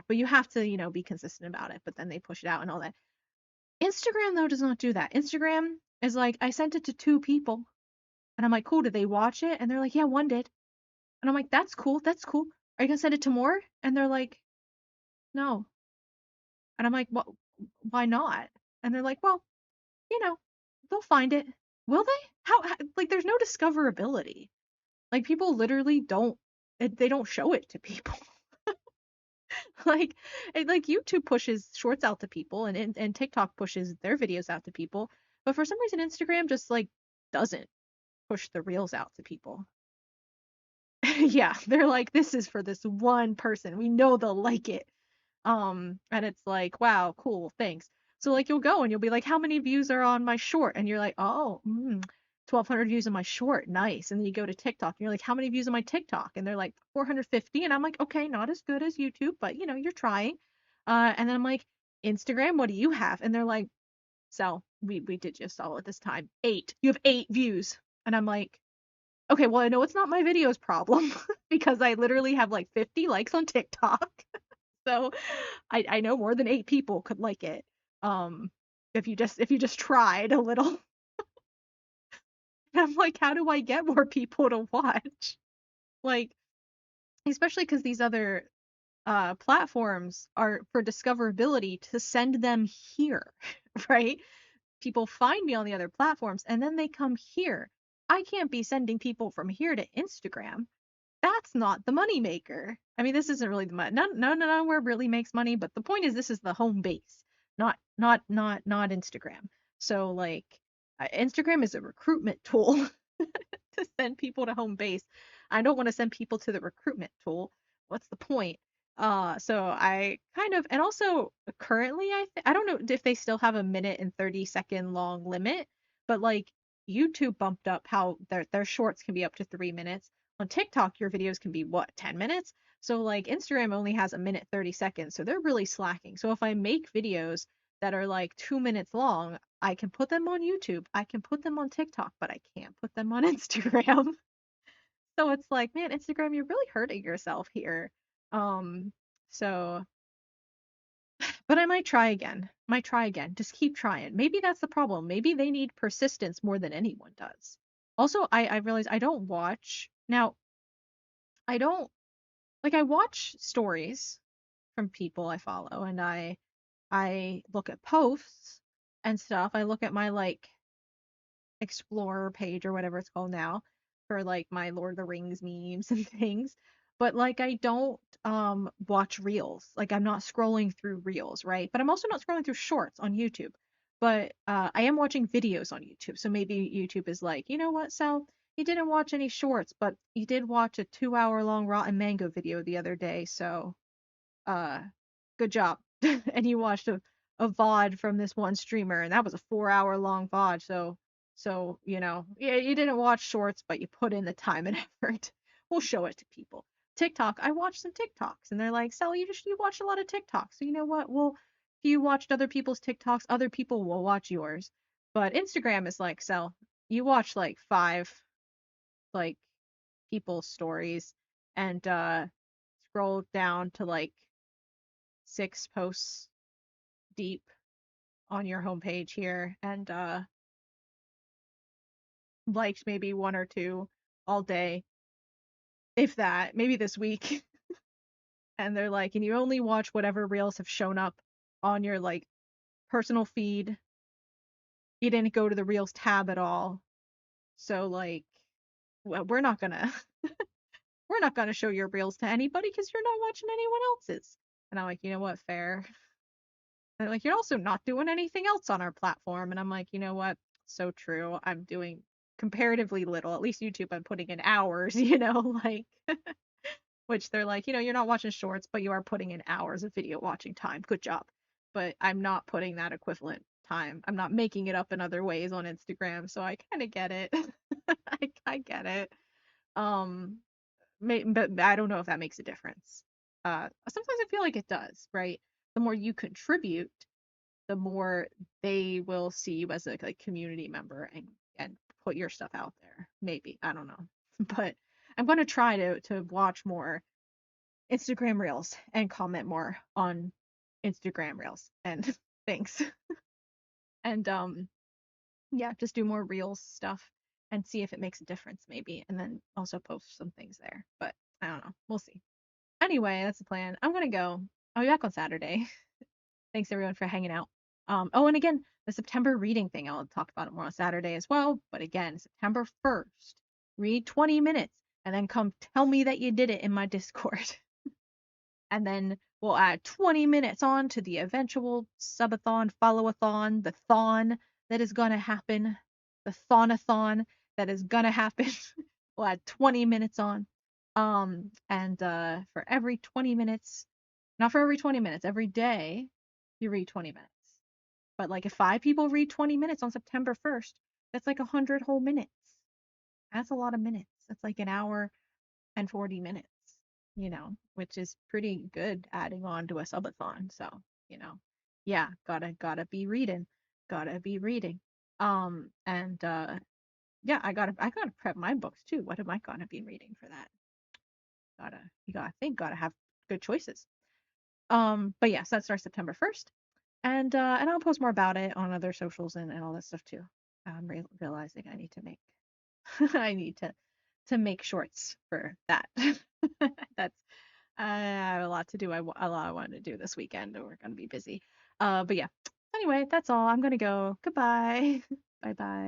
but you have to, be consistent about it. But then they push it out and all that. Instagram though does not do that. Instagram is like I sent it to two people and I'm like, cool, did they watch it? And they're like, yeah, one did. And I'm like, that's cool, that's cool. Are you gonna send it to more? And they're like, no. And I'm like, what? Why not? And they're like, well, you know, they'll find it. Will they? How like there's no discoverability. Like people literally don't they don't show it to people. like like YouTube pushes shorts out to people and TikTok pushes their videos out to people. But for some reason Instagram just like doesn't push the reels out to people. Yeah, they're like, this is for this one person. We know they'll like it. And it's like, wow, cool, thanks. So like you'll go and you'll be like, how many views are on my short? And you're like, oh, 1,200 views on my short. Nice. And then you go to TikTok and you're like, how many views on my TikTok? And they're like 450. And I'm like, okay, not as good as YouTube, but you know, you're trying. And then I'm like, Instagram, what do you have? And they're like, so we did just all at this time. 8. You have 8 views. And I'm like, okay, well, I know it's not my video's problem because I literally have like 50 likes on TikTok. So I know more than 8 people could like it. Um, if you just tried a little. I'm like, how do I get more people to watch? Like, especially because these other platforms are for discoverability to send them here, right? People find me on the other platforms and then they come here. I can't be sending people from here to Instagram. That's not the money maker. I mean, this isn't really the money. No, where it really makes money. But the point is, this is the home base, not Instagram. So like, Instagram is a recruitment tool to send people to home base. I don't want to send people to the recruitment tool. What's the point? So I kind of, and also currently I don't know if they still have a minute and 30-second long limit, but like YouTube bumped up how their shorts can be up to 3 minutes. On TikTok, your videos can be what, 10 minutes? So like Instagram only has a minute 30 seconds, so they're really slacking. So if I make videos that are like 2 minutes long, I can put them on YouTube. I can put them on TikTok, but I can't put them on Instagram. So it's like, man, Instagram, you're really hurting yourself here. Um, so, but I might try again. Might try again. Just keep trying. Maybe that's the problem. Maybe they need persistence more than anyone does. Also, I realize I don't watch now. I don't like I watch stories from people I follow, and I look at posts and stuff. I look at my like Explorer page or whatever it's called now for like my Lord of the Rings memes and things. But like I don't watch reels. Like I'm not scrolling through reels, right? But I'm also not scrolling through shorts on YouTube. But I am watching videos on YouTube. So maybe YouTube is like, you know what, Sal? You didn't watch any shorts, but you did watch a 2 hour long Rotten Mango video the other day. So uh good job. And you watched a VOD from this one streamer, and that was a 4 hour long VOD. So, you know, yeah, you didn't watch shorts, but you put in the time and effort. We'll show it to people. TikTok, I watched some TikToks, and they're like, Sally, you watch a lot of TikToks. So you know what? Well, if you watched other people's TikToks, other people will watch yours. But Instagram is like, Sal, you watch like 5 like people's stories and scroll down to like 6 posts deep on your homepage here and liked maybe 1 or 2 all day, if that, maybe this week. And they're like, and you only watch whatever reels have shown up on your like personal feed. You didn't go to the reels tab at all. So like, well, we're not gonna show your reels to anybody because you're not watching anyone else's. And I'm like, you know what, fair. They're like, you're also not doing anything else on our platform. And I'm like, you know what? So true. I'm doing comparatively little. At least YouTube, I'm putting in hours, like, which they're like, you're not watching shorts, but you are putting in hours of video watching time. Good job. But I'm not putting that equivalent time. I'm not making it up in other ways on Instagram. So I kind of get it. I get it. Um, but I don't know if that makes a difference. Sometimes I feel like it does, right? The more you contribute, the more they will see you as a like community member and put your stuff out there. Maybe. I don't know. But I'm gonna try to watch more Instagram Reels and comment more on Instagram Reels and thanks. And yeah, just do more Reels stuff and see if it makes a difference maybe. And then also post some things there. But I don't know. We'll see. Anyway, that's the plan. I'm gonna go. I'll be back on Saturday. Thanks everyone for hanging out. Oh, and again, the September reading thing, I'll talk about it more on Saturday as well. But again, September 1st, read 20 minutes and then come tell me that you did it in my Discord. And then we'll add 20 minutes on to the eventual subathon, follow-a-thon, the thon that is gonna happen, the thonathon that is gonna happen. We'll add 20 minutes on. And for every 20 minutes, not for every 20 minutes, every day you read 20 minutes. But like if 5 people read 20 minutes on September 1st, that's like 100 whole minutes. That's a lot of minutes. That's like an hour and 40 minutes, which is pretty good adding on to a subathon. So, you know, yeah, gotta be reading. Gotta be reading. And yeah, I gotta prep my books too. What am I gonna be reading for that? Gotta have good choices. But yes, that starts September 1st. And I'll post more about it on other socials and all that stuff too. I'm realizing I need to make I need to make shorts for that. That's I have a lot to do. A lot I wanted to do this weekend, and we're gonna be busy. But yeah. Anyway, that's all. I'm gonna go. Goodbye. Bye bye.